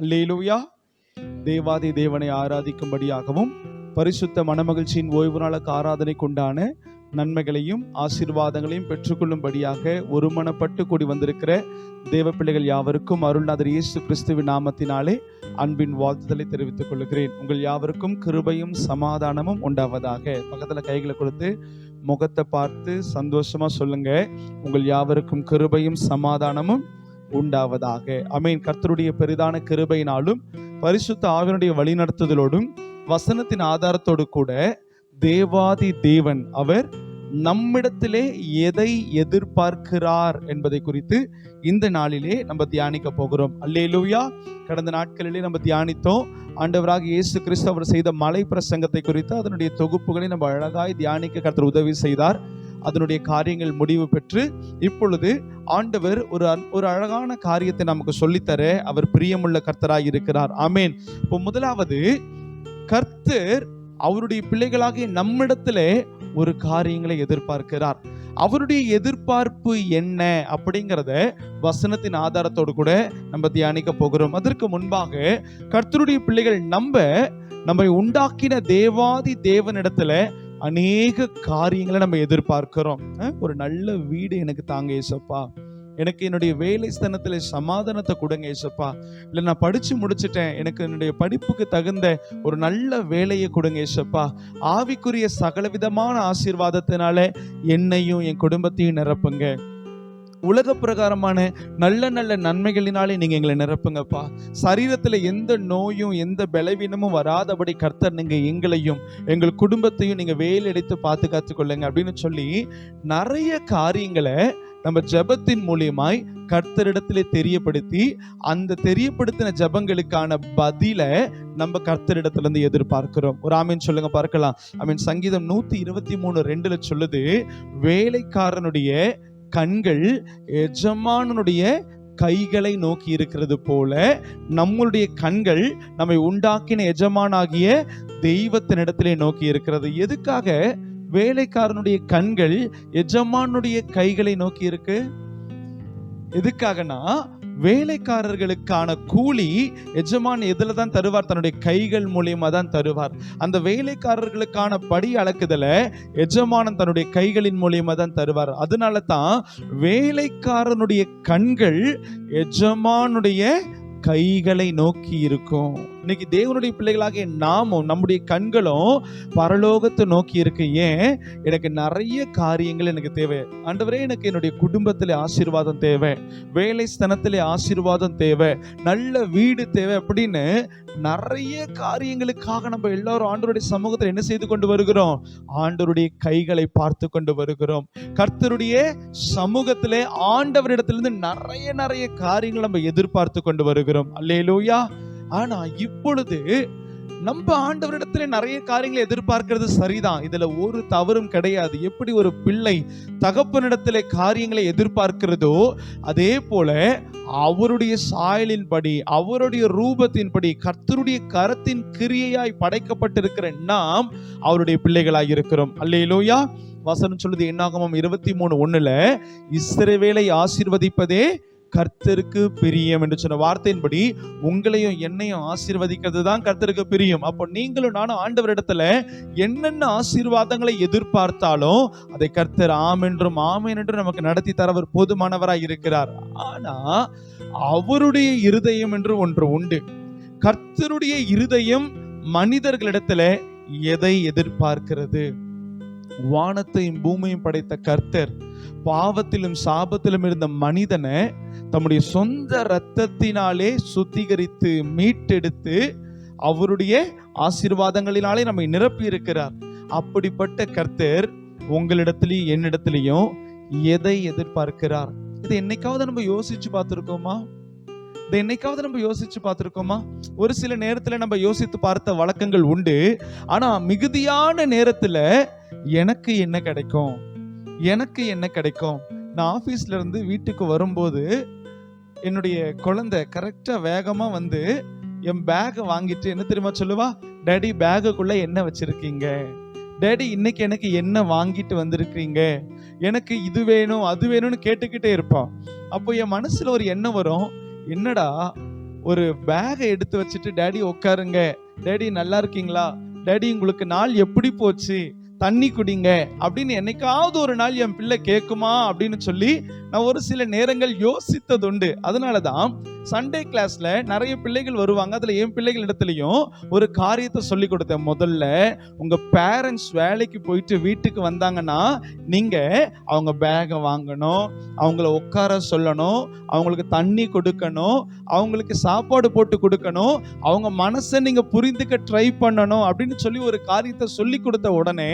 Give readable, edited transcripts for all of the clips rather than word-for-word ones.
அல்லேலூயா. தேவாதி தேவனை ஆராதிக்கும்படியாகவும் பரிசுத்த மனமகிழ்ச்சியின் ஓய்வு நாளுக்கு ஆராதனைக்கு உண்டான நன்மைகளையும் ஆசீர்வாதங்களையும் பெற்றுக்கொள்ளும்படியாக ஒருமனப்பட்டு கூடி வந்திருக்கிற தேவ பிள்ளைகள் யாவருக்கும் அருள்நாதர் இயேசு கிறிஸ்துவின் நாமத்தினாலே அன்பின் வாழ்த்துதலை தெரிவித்துக் கொள்கிறேன். உங்கள் யாவருக்கும் கிருபையும் சமாதானமும் உண்டாவதாக. பக்கத்துல கைகளை கொடுத்து முகத்தை பார்த்து சந்தோஷமா சொல்லுங்க, உங்கள் யாவருக்கும் கிருபையும் சமாதானமும் உண்டாவதாக. ஆமென். கர்த்தருடைய பெரிதான கிருபையினாலும் பரிசுத்த ஆவியினுடைய வழிநடத்துதலோடும் வசனத்தின் ஆதாரத்தோடு கூட தேவாதி தேவன் அவர் நம்மிடத்திலே எதை எதிர்பார்க்கிறார் என்பதை குறித்து இந்த நாளிலே நம்ம தியானிக்க போகிறோம். அல்லேலூயா. கடந்த நாட்களிலே நம்ம தியானித்தோம். ஆண்டவராக இயேசு கிறிஸ்து அவர் செய்த மலை பிரசங்கத்தை குறித்து அதனுடைய தொகுப்புகளை நம்ம அழகாய் தியானிக்க கர்த்தர் உதவி செய்தார். அதனுடைய காரியங்கள் முடிவு பெற்று இப்பொழுது ஆண்டவர் ஒரு அழகான காரியத்தை நமக்கு சொல்லித்தர அவர் பிரியமுள்ள கர்த்தராய் இருக்கிறார். ஆமேன். இப்போ முதலாவது, கர்த்தர் அவருடைய பிள்ளைகளாகிய நம்மிடத்துல ஒரு காரியங்களை எதிர்பார்க்கிறார். அவருடைய எதிர்பார்ப்பு என்ன அப்படிங்கிறத வசனத்தின் ஆதாரத்தோடு கூட நம்ம தியானிக்க போகிறோம். அதற்கு முன்பாக கர்த்தருடைய பிள்ளைகள் நம்மை உண்டாக்கின தேவாதி தேவனிடத்துல அநேக காரியங்களை நம்ம எதிர்பார்க்கிறோம். ஒரு நல்ல வீடு எனக்கு தாங்க ஏசப்பா, எனக்கு என்னுடைய வேலை ஸ்தானத்துல சமாதானத்தை கொடுங்க ஏசப்பா, இல்லை நான் படிச்சு முடிச்சுட்டேன், எனக்கு என்னுடைய படிப்புக்கு தகுந்த ஒரு நல்ல வேலையை கொடுங்க ஏசப்பா, ஆவிக்குரிய சகலவிதமான ஆசீர்வாதத்தினால என்னையும் என் குடும்பத்தையும் நிரப்புங்க, உலக பிரகாரமான நல்ல நல்ல நன்மைகளினாலே நீங்க எங்களை நிரப்புங்கப்பா, சரீரத்துல எந்த நோயும் எந்த பலவீனமும் வராதபடி கர்த்தர் நீங்க எங்களையும் எங்கள் குடும்பத்தையும் நீங்க வேலையெடுத்து பார்த்து காத்துக்கொள்ளுங்க அப்படின்னு சொல்லி நிறைய காரியங்களை நம்ம ஜெபத்தின் மூலியமாய் கர்த்தரிடத்திலே தெரியப்படுத்தி அந்த தெரியப்படுத்தின ஜெபங்களுக்கான பதில நம்ம கர்த்தரிடத்துல இருந்து எதிர்பார்க்கிறோம். ஒரு ஆமீன் சொல்லுங்க பார்க்கலாம். ஆமீன். சங்கீதம் 123:2 சொல்லுது, வேலைக்காரனுடைய கண்கள் எஜமானுடைய கைகளை நோக்கி இருக்கிறது போல நம்மளுடைய கண்கள் நம்மை உண்டாக்கின எஜமானாகிய தெய்வத்தினிடத்திலே நோக்கி இருக்கிறது. எதுக்காக வேலைக்காரனுடைய கண்கள் எஜமானுடைய கைகளை நோக்கி இருக்கு? எதுக்காகனா, வேலைக்காரர்களுக்கான கூலி எஜமான் எதுல தான் தருவார்? தன்னுடைய கைகள் மூலியமா தான் தருவார். அந்த வேலைக்காரர்களுக்கான படி அளக்குதல எஜமானன் தன்னுடைய கைகளின் மூலியமா தான் தருவார். அதனால தான் வேலைக்காரனுடைய கண்கள் எஜமானுடைய கைகளை நோக்கி இருக்கும். இன்னைக்கு தேவனுடைய பிள்ளைகளாகிய நாமும் நம்முடைய கண்களும் பரலோகத்தை நோக்கி இருக்கு. ஏன்? எனக்கு நிறைய காரியங்கள் எனக்கு தேவை ஆண்டவரே, எனக்கு என்னுடைய குடும்பத்திலே ஆசீர்வாதம் தேவை, வேலை ஸ்தானத்திலே ஆசீர்வாதம் தேவை, நல்ல வீடு தேவை அப்படின்னு நிறைய காரியங்களுக்காக நம்ம எல்லாரும் ஆண்டவருடைய சமூகத்தில் என்ன செய்து கொண்டு வருகிறோம்? ஆண்டவருடைய கைகளை பார்த்து கொண்டு வருகிறோம். கர்த்தருடைய சமூகத்திலே ஆண்டவரிடத்திலிருந்து நிறைய காரியங்கள் நம்ம எதிர்பார்த்து கொண்டு வருகிறோம். அல்லேலூயா. ஆனா இப்பொழுது நம்ம ஆண்டவரிடத்துல நிறைய காரியங்களை எதிர்பார்க்கிறது சரிதான், இதுல ஒரு தவறும் கிடையாது. எப்படி ஒரு பிள்ளை தகப்பனிடத்துல காரியங்களை எதிர்பார்க்கிறதோ அதே போல அவருடைய சாயலின்படி அவருடைய ரூபத்தின்படி கர்த்தருடைய கரத்தின் கிரியையாய் படைக்கப்பட்டிருக்கிற நாம் அவருடைய பிள்ளைகளாய் இருக்கிறோம். அல்லேலூயா. வசனம் சொல்லுது என்னாகமம் 23:1 இஸ்ரவேலை ஆசீர்வதிப்பதே கர்த்தருக்கு பிரியம் என்று சொன்ன வார்த்தையின்படி உங்களையும் என்னையும் ஆசீர்வதிக்கிறது தான் கர்த்தருக்கு பிரியம். அப்போ நீங்களும் நானும் ஆண்டவரிடத்துல என்னென்ன ஆசீர்வாதங்களை எதிர்பார்த்தாலும் அதை கர்த்தர் ஆமென்றும் ஆமென் என்று நமக்கு நடத்தி தரவர் போதுமானவராய் இருக்கிறார். ஆனா அவருடைய இருதயம் என்று ஒன்று உண்டு. கர்த்தருடைய இருதயம் மனிதர்களிடத்துல எதை எதிர்பார்க்கிறது? வானத்தையும் பூமியும் படைத்த கர்த்தர் பாவத்திலும் சாபத்திலும் இருந்த மனிதனை தம்முடைய சொந்த இரத்தத்தினாலே சுத்திகரித்து மீட்டெடுத்து அவருடைய ஆசீர்வாதங்களினாலே நம்மை நிரப்பி இருக்கிறார். அப்படிப்பட்ட கர்த்தர் உங்களிடத்திலையும் என்னிடத்திலையும் எதை எதிர்பார்க்கிறார்? இதை என்னைக்காவது நம்ம யோசிச்சு பார்த்திருக்கோமா? ஒரு சில நேரத்துல நம்ம யோசித்து பார்த்த வழக்கங்கள் உண்டு. ஆனா மிகுதியான நேரத்துல எனக்கு என்ன கிடைக்கும்? நான் ஆபீஸ்ல இருந்து வீட்டுக்கு வரும்போது என்னுடைய குழந்தை கரெக்டா வேகமா வந்து என் பேக் வாங்கிட்டு என்ன தெரியுமா சொல்லுவா? டாடி, பேக்குக்குள்ள என்ன வச்சிருக்கீங்க? டாடி, இன்னைக்கு எனக்கு என்ன வாங்கிட்டு வந்திருக்கீங்க? எனக்கு இது வேணும் அது வேணும்னு கேட்டுக்கிட்டே இருப்பான். அப்போ என் மனசுல ஒரு எண்ணம் வரும், என்னடா ஒரு பேகை எடுத்து வச்சுட்டு, டேடி உட்காருங்க, டேடி நல்லா இருக்கீங்களா, டேடி உங்களுக்கு நாள் எப்படி போச்சு, தண்ணி குடிங்க அப்படின்னு என்னைக்காவது ஒரு நாள் என் பிள்ளை கேட்குமா அப்படின்னு சொல்லி நான் ஒரு சில நேரங்கள் யோசித்தது உண்டு. அதனாலதான் சண்டே கிளாஸ்ல நிறைய பிள்ளைகள் வருவாங்க. அதுல என் பிள்ளைகள் இடத்துலயும் ஒரு காரியத்தை சொல்லி கொடுத்தேன். முதல்ல உங்க பேரண்ட்ஸ் வேலைக்கு போயிட்டு வீட்டுக்கு வந்தாங்கன்னா நீங்க அவங்க பேகை வாங்கணும், அவங்கள உட்கார சொல்லணும், அவங்களுக்கு தண்ணி கொடுக்கணும், அவங்களுக்கு சாப்பாடு போட்டு கொடுக்கணும், அவங்க மனசை நீங்க புரிந்துக்க ட்ரை பண்ணணும் அப்படின்னு சொல்லி ஒரு காரியத்தை சொல்லி கொடுத்த உடனே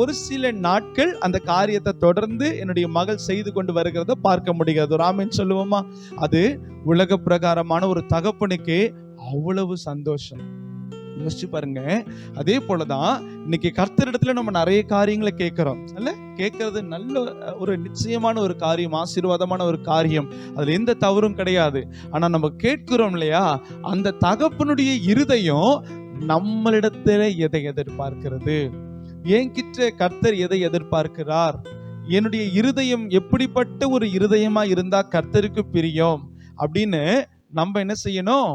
ஒரு சில நாட்கள் அந்த காரியத்தை தொடர்ந்து என்னுடைய மகள் செய்து கொண்டு வருகிறத பார்க்க முடிகிறது. ஒரு ஆமீன் சொல்லுவோமா? அது உலக பிரகாரமான ஒரு தகப்பனுக்கு அவ்வளவு சந்தோஷம். யோசிச்சு பாருங்க. அதே போலதான் இன்னைக்கு கர்த்தரிடத்துல நம்ம நிறைய காரியங்களை கேட்கிறோம். கேட்கறது நல்ல ஒரு நிச்சயமான ஒரு காரியம், ஆசீர்வாதமான ஒரு காரியம், அதுல எந்த தவறும் கிடையாது. ஆனா நம்ம கேட்கிறோம் இல்லையா, அந்த தகப்பனுடைய இருதயம் நம்மளிடத்துல எதை எதிர்பார்க்கிறது, என்கிட்ட கர்த்தர் எதை எதிர்பார்க்கிறார், என்னுடைய இருதயம் எப்படிப்பட்ட ஒரு இருதயமா இருந்தா கர்த்தருக்கு பிரியம் அப்படின்னு நம்ம என்ன செய்யணும்?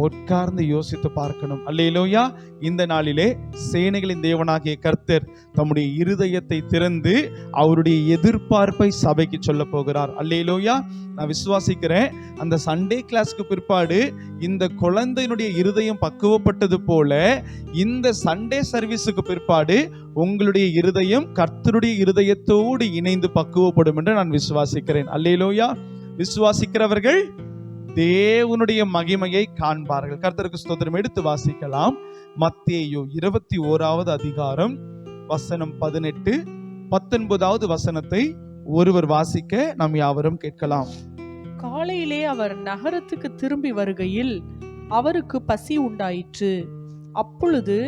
உட்கார்ந்து யோசித்து பார்க்கணும். அல்லேலூயா. இந்த நாளிலே சேனைகளின் தேவனாகிய கர்த்தர் தம்முடைய இருதயத்தை திறந்து அவருடைய எதிர்பார்ப்பை சபைக்கு சொல்ல போகிறார். அல்லேலூயா. நான் விசுவாசிக்கிறேன், அந்த சண்டே கிளாஸ்க்கு பிற்பாடு இந்த குழந்தையினுடைய இருதயம் பக்குவப்பட்டது போல இந்த சண்டே சர்வீஸுக்கு பிற்பாடு உங்களுடைய இருதயம் கர்த்தருடைய இருதயத்தோடு இணைந்து பக்குவப்படும் என்று நான் விசுவாசிக்கிறேன். அல்லேலூயா. விசுவாசிக்கிறவர்கள் தேவனுடைய மகிமையை காண்பார்கள். கர்த்தருக்கு ஸ்தோத்திரம். எடுத்து வாசிக்கலாம். மத்தேயு 21வது அதிகாரம் வசனம் 18, 19வது வசனத்தை ஒருவர் வாசிக்க நாம் யாவரும் கேட்கலாம். காலையிலே அவர் நகரத்துக்கு திரும்பி வருகையில் அவருக்கு பசி உண்டாயிற்று. அப்பொழுது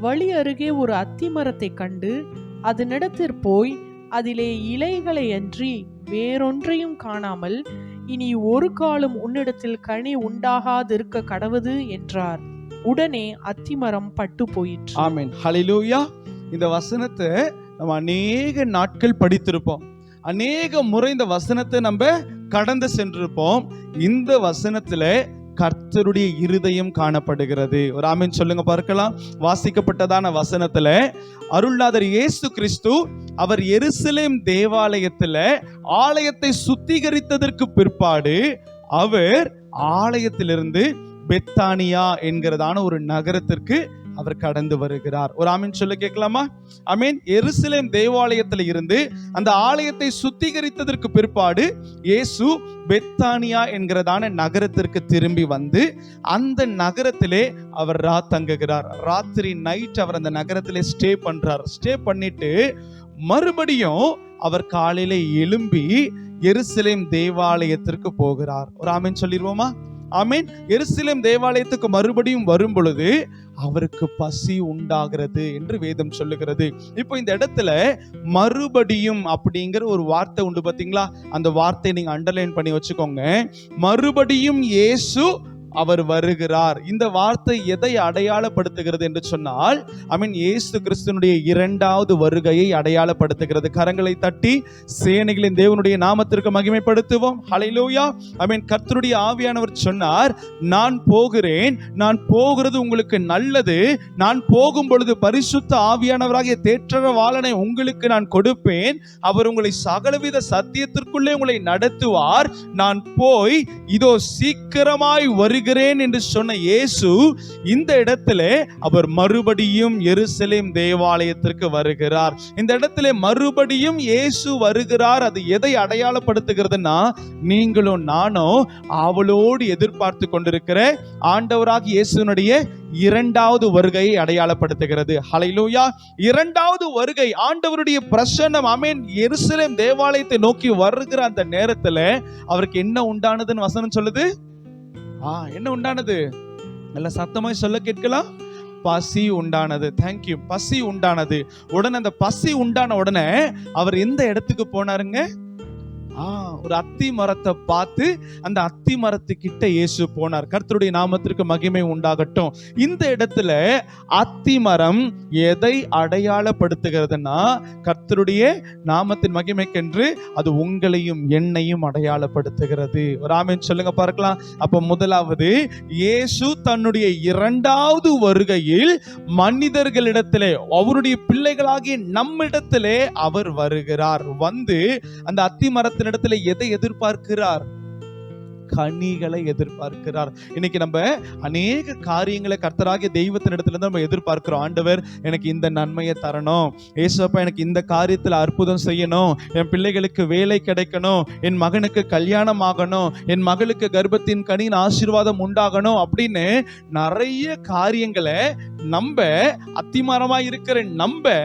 வழி அருகே ஒரு அத்தி மரத்தை கண்டு அதனிடத்திற் போய் அதிலே இலைகளை அன்றி வேறொன்றையும் காணாமல், இனி ஒரு காலம் உன்னிடத்தில் கனி உண்டாகாதிருக்க கடவுது என்றார். உடனே அத்திமரம் பட்டு போயிற்று. ஆமென். ஹல்லேலூயா. இந்த வசனத்தை நம்ம அநேக நாட்கள் படித்திருப்போம், அநேக முறை இந்த வசனத்தை நம்ம கடந்து சென்றிருப்போம். இந்த வசனத்துல கர்த்தருடைய இருதயம் காணப்படுகிறது. ஒரு ஆமென் சொல்லுங்க பார்க்கலாம். வாசிக்கப்பட்டதான வசனத்துல அருள்நாதர் இயேசு கிறிஸ்து அவர் எருசலேம் தேவாலயத்துல ஆலயத்தை சுத்திகரித்ததற்கு பிற்பாடு அவர் ஆலயத்திலிருந்து பெத்தானியா என்கிறதான ஒரு நகரத்திற்கு அவர் கடந்து வருகிறார். ஒரு ஆமீன் சொல்ல கேட்கலாமா? ஆமீன். எருசலேம் தேவாலயத்தில் இருந்து அந்த ஆலயத்தை சுத்திகரித்ததற்கு பிற்பாடு இயேசு பெத்தானியா என்கிறதான நகரத்திற்கு திரும்பி வந்து அந்த நகரத்திலே அவர் தங்குகிறார். ராத்திரி நைட் அவர் அந்த நகரத்திலே ஸ்டே பண்றார். ஸ்டே பண்ணிட்டு மறுபடியும் அவர் காலையில எழும்பி எருசலேம் தேவாலயத்திற்கு போகிறார். ஒரு ஆமீன் சொல்லிடுவோமா? ஆமீன். எருசலேம் தேவாலயத்துக்கு மறுபடியும் வரும் பொழுது அவருக்கு பசி உண்டாகிறது என்று வேதம் சொல்லுகிறது. இப்போ இந்த இடத்துல மறுபடியும் அப்படிங்கிற ஒரு வார்த்தை உண்டு பாத்தீங்களா? அந்த வார்த்தையை நீங்க அண்டர்லைன் பண்ணி வச்சுக்கோங்க. மறுபடியும் இயேசு அவர் வருகிறார். இந்த வார்த்தை எதை அடையாளப்படுத்துகிறது என்று சொன்னால், இயேசு கிறிஸ்துனுடைய இரண்டாவது வருகையை அடையாளப்படுத்துகிறது. கரங்களை தட்டி சேனைகளின் தேவனுடைய நாமத்திற்கு மகிமைப்படுத்துவோம். ஹல்லேலூயா. கர்த்தருடைய ஆவியானவர் சொன்னார், நான் போகிறேன், நான் போகிறது உங்களுக்கு நல்லது, நான் போகும் பொழுது பரிசுத்த ஆவியானவராகிய தேற்றரவாளனை உங்களுக்கு நான் கொடுப்பேன், அவர் உங்களை சகலவித சத்தியத்திற்குள்ளே உங்களை நடத்துவார், நான் போய் இதோ சீக்கிரமாய் வருகிறேன் என்று சொன்ன இயேசு இந்த இடத்துல அவர் மறுபடியும் எருசலேம் தேவாலயத்திற்கு வருகிறார். இந்த இடத்துல மறுபடியும் இயேசு வருகிறார். அது எதை அடையாளப்படுத்துகிறதுனா, நீங்களும் நானும் ஆவலோடு எதிர்பார்த்து கொண்டிருக்கிற ஆண்டவராகிய இயேசுனுடைய இரண்டாவது வருகையை அடையாளப்படுத்துகிறது. ஹல்லேலூயா. இரண்டாவது வருகை, ஆண்டவருடைய பிரசன்னம் எருசலேம் தேவாலயத்தை நோக்கி வருகிற அந்த நேரத்துல அவருக்கு என்ன உண்டானதுன்னு வசனம் சொல்லுது. என்ன உண்டானது? நல்ல சத்தமாய் சொல்ல கேட்கலாம். பசி உண்டானது. தேங்க்யூ. பசி உண்டானது. உடனே அந்த பசி உண்டான உடனே அவர் எந்த இடத்துக்கு போனாருங்க? ஒரு அத்தி மரத்தை பார்த்து அந்த அத்தி மரத்துக்கிட்ட இயேசு போனார். கர்த்தருடைய நாமத்திற்கு மகிமை உண்டாகட்டும். இந்த இடத்துல அத்தி மரம் எதை அடையாளப்படுத்துகிறதுனா, கர்த்தருடைய நாமத்தின் மகிமைக்கென்று அது உங்களையும் என்னையும் அடையாளப்படுத்துகிறது. ஒரு ஆமென் சொல்லுங்க பார்க்கலாம். அப்ப முதலாவது, இயேசு தன்னுடைய இரண்டாவது வருகையில் மனிதர்களிடத்திலே, அவருடைய பிள்ளைகளாகிய நம்மிடத்திலே அவர் வருகிறார். வந்து அந்த அத்தி மரத்தினிடத்துல எதை எதிர்பார்க்கிறார்? கனிகளை எதிர்பார்க்கிறார். இன்னைக்கு நம்ம அநேக காரியங்களை கர்த்தராகிய தெய்வத்தினிடத்துல இருந்து நம்ம எதிர்பார்க்கிறோம். ஆண்டவர் எனக்கு இந்த நன்மையை தரணும், ஏசப்பா எனக்கு இந்த காரியத்துல அற்புதம் செய்யணும், என் பிள்ளைகளுக்கு வேலை கிடைக்கணும், என் மகனுக்கு கல்யாணம் ஆகணும், என் மகளுக்கு கர்ப்பத்தின் கனியின் ஆசீர்வாதம் உண்டாகணும் அப்படின்னு நிறைய காரியங்களை நம்ம அத்திமரமா இருக்கிற நம்ம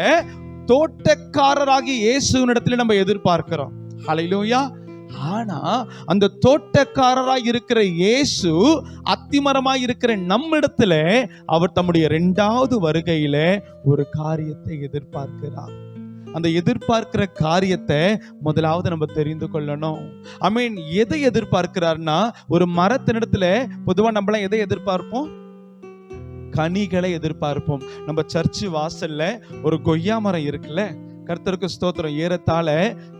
தோட்டக்காரராகிய இயேசுவினிடத்துல நம்ம எதிர்பார்க்கிறோம். ஹல்லேலூயா. ஆனா அந்த தோட்டக்காரராய் இருக்கிற இயேசு அத்திமரமாய் இருக்கிற நம்மிடத்துல அவர் தம்முடைய இரண்டாவது வருகையில ஒரு காரியத்தை எதிர்பார்க்கிறார். அந்த எதிர்பார்க்கிற காரியத்தை முதலாவது நம்ம தெரிந்து கொள்ளணும். எதை எதிர்பார்க்கிறார்னா, ஒரு மரத்தினிடத்துல பொதுவா நம்மளாம் எதை எதிர்பார்ப்போம்? கனிகளை எதிர்பார்ப்போம். நம்ம சர்ச்சு வாசல்ல ஒரு கொய்யா மரம் இருக்குல்ல, கர்த்தருக்கு ஸ்தோத்திரம், ஏறத்தாழ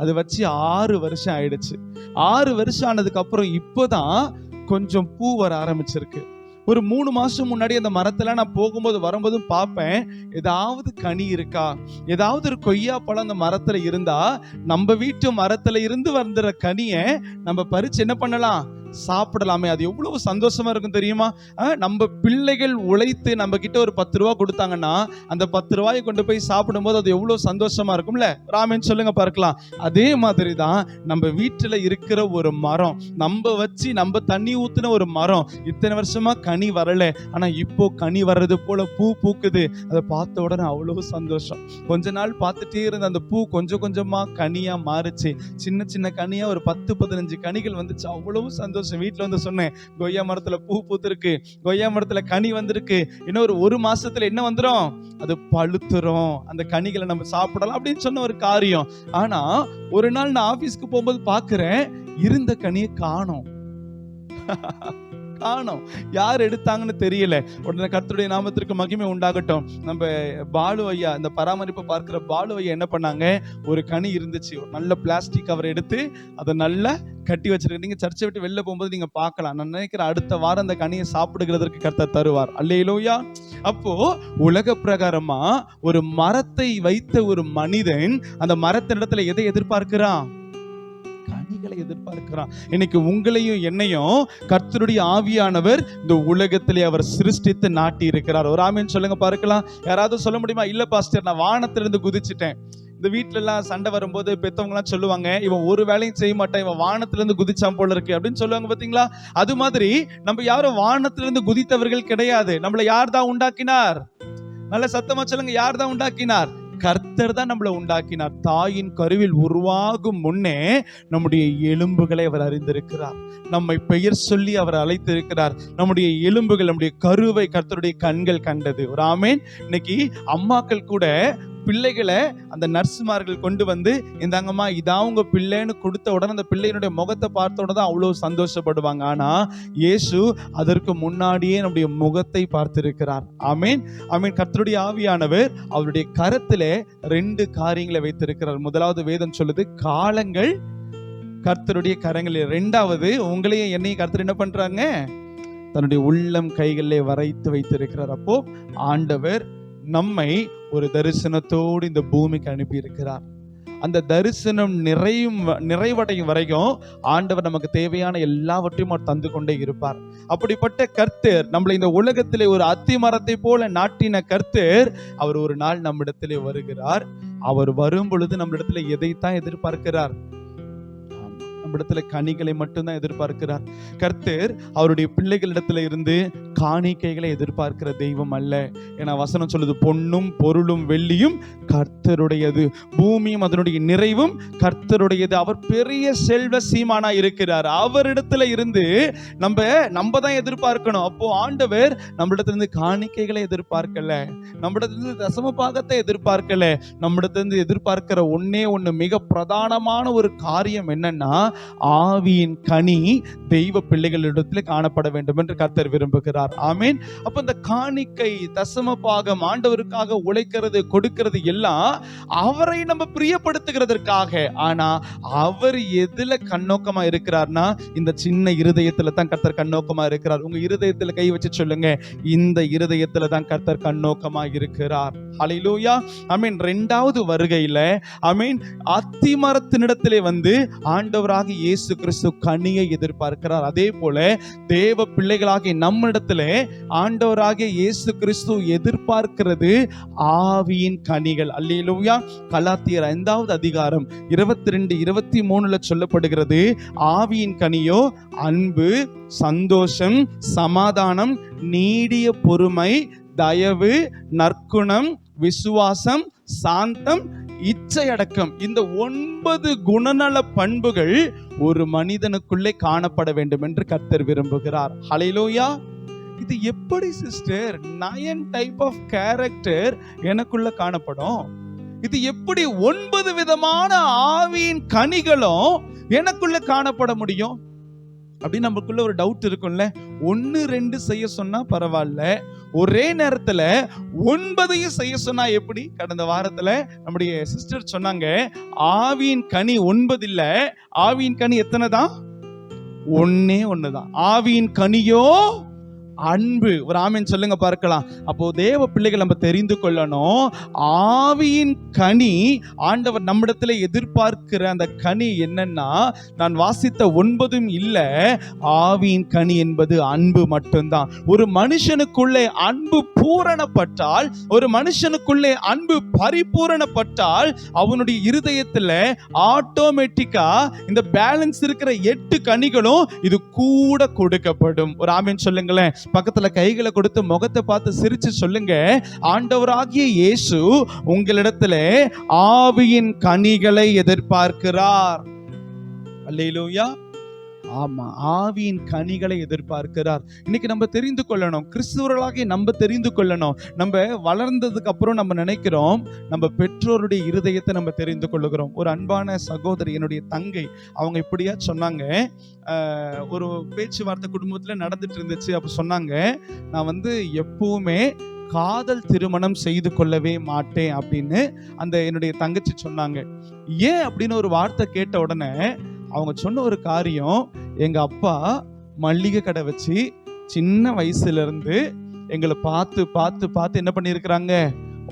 அது வச்சு 6 வருஷம் ஆயிடுச்சு. 6 வருஷம் ஆனதுக்கு அப்புறம் இப்போதான் கொஞ்சம் பூ வர ஆரம்பிச்சிருக்கு. ஒரு 3 மாசம் முன்னாடி அந்த மரத்துல நான் போகும்போது வரும்போதும் பார்ப்பேன், ஏதாவது கனி இருக்கா, ஏதாவது ஒரு கொய்யா பழம் அந்த மரத்துல இருந்தா நம்ம வீட்டு மரத்துல இருந்து வந்துற கனியை நம்ம பறிச்சு என்ன பண்ணலாம்? சாப்பிடலாமே. அது எவ்வளவு சந்தோஷமா இருக்கும் தெரியுமா? நம்ம பிள்ளைகள் உழைத்து நம்ம கிட்ட ஒரு 10 ரூபா கொடுத்தாங்கன்னா அந்த 10 ரூபாயை கொண்டு போய் சாப்பிடும்போது அது எவ்வளவு சந்தோஷமா இருக்கும்ல. ராமன் சொல்லுங்க பார்க்கலாம். அதே மாதிரி தான் நம்ம வீட்டுல இருக்கிற ஒரு மரம், நம்ம வச்சு நம்ம தண்ணி ஊத்துன ஒரு மரம், இத்தனை வருஷமா கனி வரல, ஆனா இப்போ கனி வர்றது போல பூ பூக்குது. அதை பார்த்த உடனே அவ்வளவு சந்தோஷம். கொஞ்ச நாள் பார்த்துட்டே இருந்த அந்த பூ கொஞ்சம் கொஞ்சமா கனியா மாறுச்சு. சின்ன சின்ன கனியா ஒரு 10-15 கனிகள் வந்துச்சு. அவ்வளவு சந்தோஷம். வீட்டுல வந்து சொன்னேன், கொய்யா மரத்துல பூ பூத்திருக்கு, கொய்யா மரத்துல கனி வந்திருக்கு, இன்னொரு 1 மாசத்துல என்ன வந்துரும்? அது பழுத்துரும், அந்த கனிகளை நம்ம சாப்பிடலாம் அப்படின்னு சொன்ன ஒரு காரியம். ஆனா ஒரு நாள் நான் ஆபீஸ்க்கு போகும்போது பாக்குறேன், இருந்த கனியை காணோம். யார் எடுத்தாங்கன்னு தெரியல. உடனே கர்த்தருடைய நாமத்திற்கு மகிமை உண்டாகட்டும். நம்ம பாலு ஐயா, இந்த பராமரிப்பு பார்க்கிற பாலு ஐயா என்ன பண்ணாங்க, ஒரு கனி இருந்துச்சு, ஒரு நல்ல பிளாஸ்டிக் கவர் எடுத்து அதை நல்லா கட்டி வச்சிருக்க. நீங்க சர்ச்சை விட்டு வெளில போகும்போது நீங்க பார்க்கலாம். நான் நினைக்கிறேன் அடுத்த வாரம் அந்த கனியை சாப்பிடுகிறதற்கு கர்த்தர் தருவார். அல்லேலூயா. அப்போ உலக பிரகாரமா ஒரு மரத்தை வைத்த ஒரு மனிதன் அந்த மரத்தினிடத்துல எதை எதிர்பார்க்கிறான்? கனிகளை எதிர்பார்க்கிறான். இன்னைக்கு உங்களையும் என்னையும் கர்த்தருடைய ஆவியானவர் இந்த உலகத்திலே அவர் சிருஷ்டித்து நாட்டி இருக்கிறார். ஒரு ஆமென் சொல்லுங்க பார்க்கலாம். யாராவது சொல்ல முடியுமா? இல்ல பாஸ்டர், நான் வானத்திலிருந்து குதிச்சிட்டேன். இந்த வீட்டுல எல்லாம் சண்டை வரும்போது பெத்தவங்க எல்லாம் சொல்லுவாங்க, இவன் ஒரு வேலையும் செய்ய மாட்டான், இவன் வானத்திலிருந்து குதிச்சான் போல இருக்கு அப்படின்னு சொல்லுவாங்க. பாத்தீங்களா? அது மாதிரி நம்ம யாரும் வானத்திலிருந்து குதித்தவர்கள் கிடையாது. நம்மளை யார் தான் உண்டாக்கினார்? நல்ல சத்தமா சொல்லுங்க, யார் தான் உண்டாக்கினார்? கர்த்தர் தான் நம்மளை உண்டாக்கினார். தாயின் கருவில் உருவாகும் முன்னே நம்முடைய எலும்புகளை அவர் அறிந்திருக்கிறார். நம்மை பெயர் சொல்லி அவர் அழைத்திருக்கிறார். நம்முடைய எலும்புகள், நம்முடைய கருவை கர்த்தருடைய கண்கள் கண்டது. ஒரு ஆமென். இன்னைக்கு அம்மாக்கள் கூட பிள்ளைகளை அந்த நர்சுமார்கள் கொண்டு வந்து, இந்தாங்கம்மா இதான் உங்க பிள்ளைன்னு கொடுத்த உடனே அந்த பிள்ளையினுடைய முகத்தை பார்த்த உடனே தான் அவ்வளவு சந்தோஷப்படுவாங்க. ஆனா இயேசு அதற்கு முன்னாடியே நம்முடைய முகத்தை பார்த்திருக்கிறார். ஆமென், ஆமென். கர்த்தருடைய ஆவியானவர் அவருடைய கரத்திலே 2 காரியங்களை வைத்திருக்கிறார். முதலாவது வேதம் சொல்லுது, காலங்கள் கர்த்தருடைய கரங்களில். 2வது, உங்களையும் என்னையும் கர்த்தர் என்ன பண்றாங்க? தன்னுடைய உள்ளம் கைகளிலே வரைத்து வைத்திருக்கிறார். அப்போ ஆண்டவர் நம்மை ஒரு தரிசனத்தோடு இந்த பூமிக்கு அனுப்பி இருக்கிறார். அந்த தரிசனம் நிறைவடையும் வரைக்கும் ஆண்டவர் நமக்கு தேவையான எல்லாவற்றையும் அவர் தந்து கொண்டே இருப்பார். அப்படிப்பட்ட கர்த்தர் நம்மளை இந்த உலகத்திலே ஒரு அத்தி மரத்தை போல நாட்டின கர்த்தர், அவர் ஒரு நாள் நம்மிடத்திலே வருகிறார். அவர் வரும் பொழுது நம்மிடத்துல எதைத்தான் எதிர்பார்க்கிறார்? நம்மிடத்துல கனிகளை மட்டும்தான் எதிர்பார்க்கிறார். கர்த்தர் அவருடைய பிள்ளைகளிடத்துல இருந்து காணிக்கைகளை எதிர்பார்க்கிற தெய்வம் அல்ல. ஏன்னா வசனம் சொல்லுது, பொன்னும் பொருளும் வெள்ளியும் கர்த்தருடையது, பூமியும் அதனுடைய நிறைவும் கர்த்தருடையது. அவர் பெரிய செல்வ சீமானா இருக்கிறார். அவரிடத்துல இருந்து நம்ம தான் எதிர்பார்க்கணும். அப்போ ஆண்டவர் நம்மிடத்துல இருந்து காணிக்கைகளை எதிர்பார்க்கல, நம்மிடத்துல இருந்து தசம பாகத்தை எதிர்பார்க்கல. நம்மிடத்துல இருந்து எதிர்பார்க்கிற ஒன்னே ஒண்ணு, மிக பிரதானமான ஒரு காரியம் என்னன்னா, ஆவியின் கனி தெய்வ பிள்ளைகளிடத்துல காணப்பட வேண்டும் என்று கர்த்தர் விரும்புகிறார். ஆமீன். அப்ப இந்த காணிக்கை, தசம பாகம், ஆண்டவருக்காக உழைக்கிறது, கொடுக்கிறது எல்லாம் அவரை நம்ம பிரியப்படுத்துகிறதற்காக. ஆனா அவர் எதுல கண்ணோக்கமா இருக்கிறார்னா, இந்த சின்ன இருதயத்துல தான் கர்த்தர் கண்ணோக்கமா இருக்கிறார். உங்க இருதயத்துல கை வச்சு சொல்லுங்க, இந்த இருதயத்துல தான் கர்த்தர் கண்ணோக்கமா இருக்கிறார். ஹல்லேலூயா. ஆமீன். இரண்டாவது வருகையில ஆமீன், அத்திமரத்தினிடத்திலே வந்து ஆண்டவராக இயேசு கிறிஸ்து கனியை எதிர்பார்க்கிறார். அதே போல தேவ பிள்ளைகளாகிய நம்மிடத்திலே ஆண்டவராகிய இயேசு கிறிஸ்து எதிர்பார்க்கிறது ஆவியின் கனிகள். அல்லேலூயா. கலாத்தியர் 5வது அதிகாரம் 22-23 சொல்லப்படுகிறது, ஆவியின் கனியோ அன்பு, சந்தோஷம், சமாதானம், நீடிய பொறுமை, தயவு, நற்குணம், விசுவாசம், சாந்தம், இச்சையடக்கம். இந்த 9 குணநல பண்புகள் ஒரு மனிதனுக்குள்ளே காணப்பட வேண்டும் என்று கர்த்தர் விரும்புகிறார். ஹல்லேலூயா. இது எப்படி சிஸ்டர் 9 டைப் ஆஃப் கேரக்டர் எனக்குள்ள காணப்படும்? இது எப்படி 9 விதமான ஆவியின் கனிகளும் எனக்குள்ள காணப்பட முடியும் அப்படின்னு நமக்குள்ள ஒரு டவுட் இருக்கும்ல. 1 2 செய்ய சொன்னா பரவாயில்ல, ஒரே நேரத்துல 9 செய்ய சொன்னா எப்படி? கடந்த வாரத்துல நம்முடைய சிஸ்டர் சொன்னாங்க, ஆவியின் கனி 9 இல்ல, ஆவியின் கனி எத்தனை தான்? ஒன்னே ஒண்ணுதான். ஆவியின் கனியோ அன்பு. ஒரு ஆமீன் சொல்லுங்க பார்க்கலாம். அப்போ தேவ பிள்ளைகள் நம்ம தெரிந்து கொள்ளணும், ஆவியின் கனி ஆண்டவர் நம்மிடத்துல எதிர்பார்க்கிற அந்த கனி என்னன்னா, நான் வாசித்த 9 இல்ல, ஆவியின் கனி என்பது அன்பு மட்டும்தான். ஒரு மனுஷனுக்குள்ளே அன்பு பூரணப்பட்டால், ஒரு மனுஷனுக்குள்ளே அன்பு பரிபூரணப்பட்டால், அவனுடைய இருதயத்துல ஆட்டோமேட்டிக்கா இந்த பேலன்ஸ் இருக்கிற 8 கனிகளும் இது கூட கொடுக்கப்படும். ஒரு ஆமீன் சொல்லுங்களேன். பக்கத்துல கைகளை கொடுத்து முகத்தை பார்த்து சிரிச்சு சொல்லுங்க, ஆண்டவராகிய இயேசு உங்களிடத்துல ஆவியின் கனிகளை எதிர்பார்க்கிறார். அல்லேலூயா. ஆமா, ஆவியின் கனிகளை எதிர்பார்க்கிறார். இன்னைக்கு நம்ம தெரிந்து கொள்ளணும், கிறிஸ்துவர்களாகிய நம்ம தெரிந்து கொள்ளணும். நம்ம வளர்ந்ததுக்கு அப்புறம் நம்ம நினைக்கிறோம் நம்ம பெற்றோருடைய இருதயத்தை நம்ம தெரிந்து கொள்ளுகிறோம். ஒரு அன்பான சகோதரி, என்னுடைய தங்கை, அவங்க இப்படியா சொன்னாங்க, ஒரு பேச்சுவார்த்தை குடும்பத்துல நடந்துட்டு இருந்துச்சு. அப்ப சொன்னாங்க, நான் வந்து எப்பவுமே காதல் திருமணம் செய்து கொள்ளவே மாட்டேன் அப்படின்னு அந்த என்னுடைய தங்கச்சி சொன்னாங்க. ஏன் அப்படின்னு ஒரு வார்த்தை கேட்ட உடனே அவங்க சொன்ன ஒரு காரியம், எங்க அப்பா மல்லிகை கடை வச்சு சின்ன வயசுல இருந்து எங்களை பார்த்து பார்த்து பார்த்து என்ன பண்ணியிருக்கிறாங்க,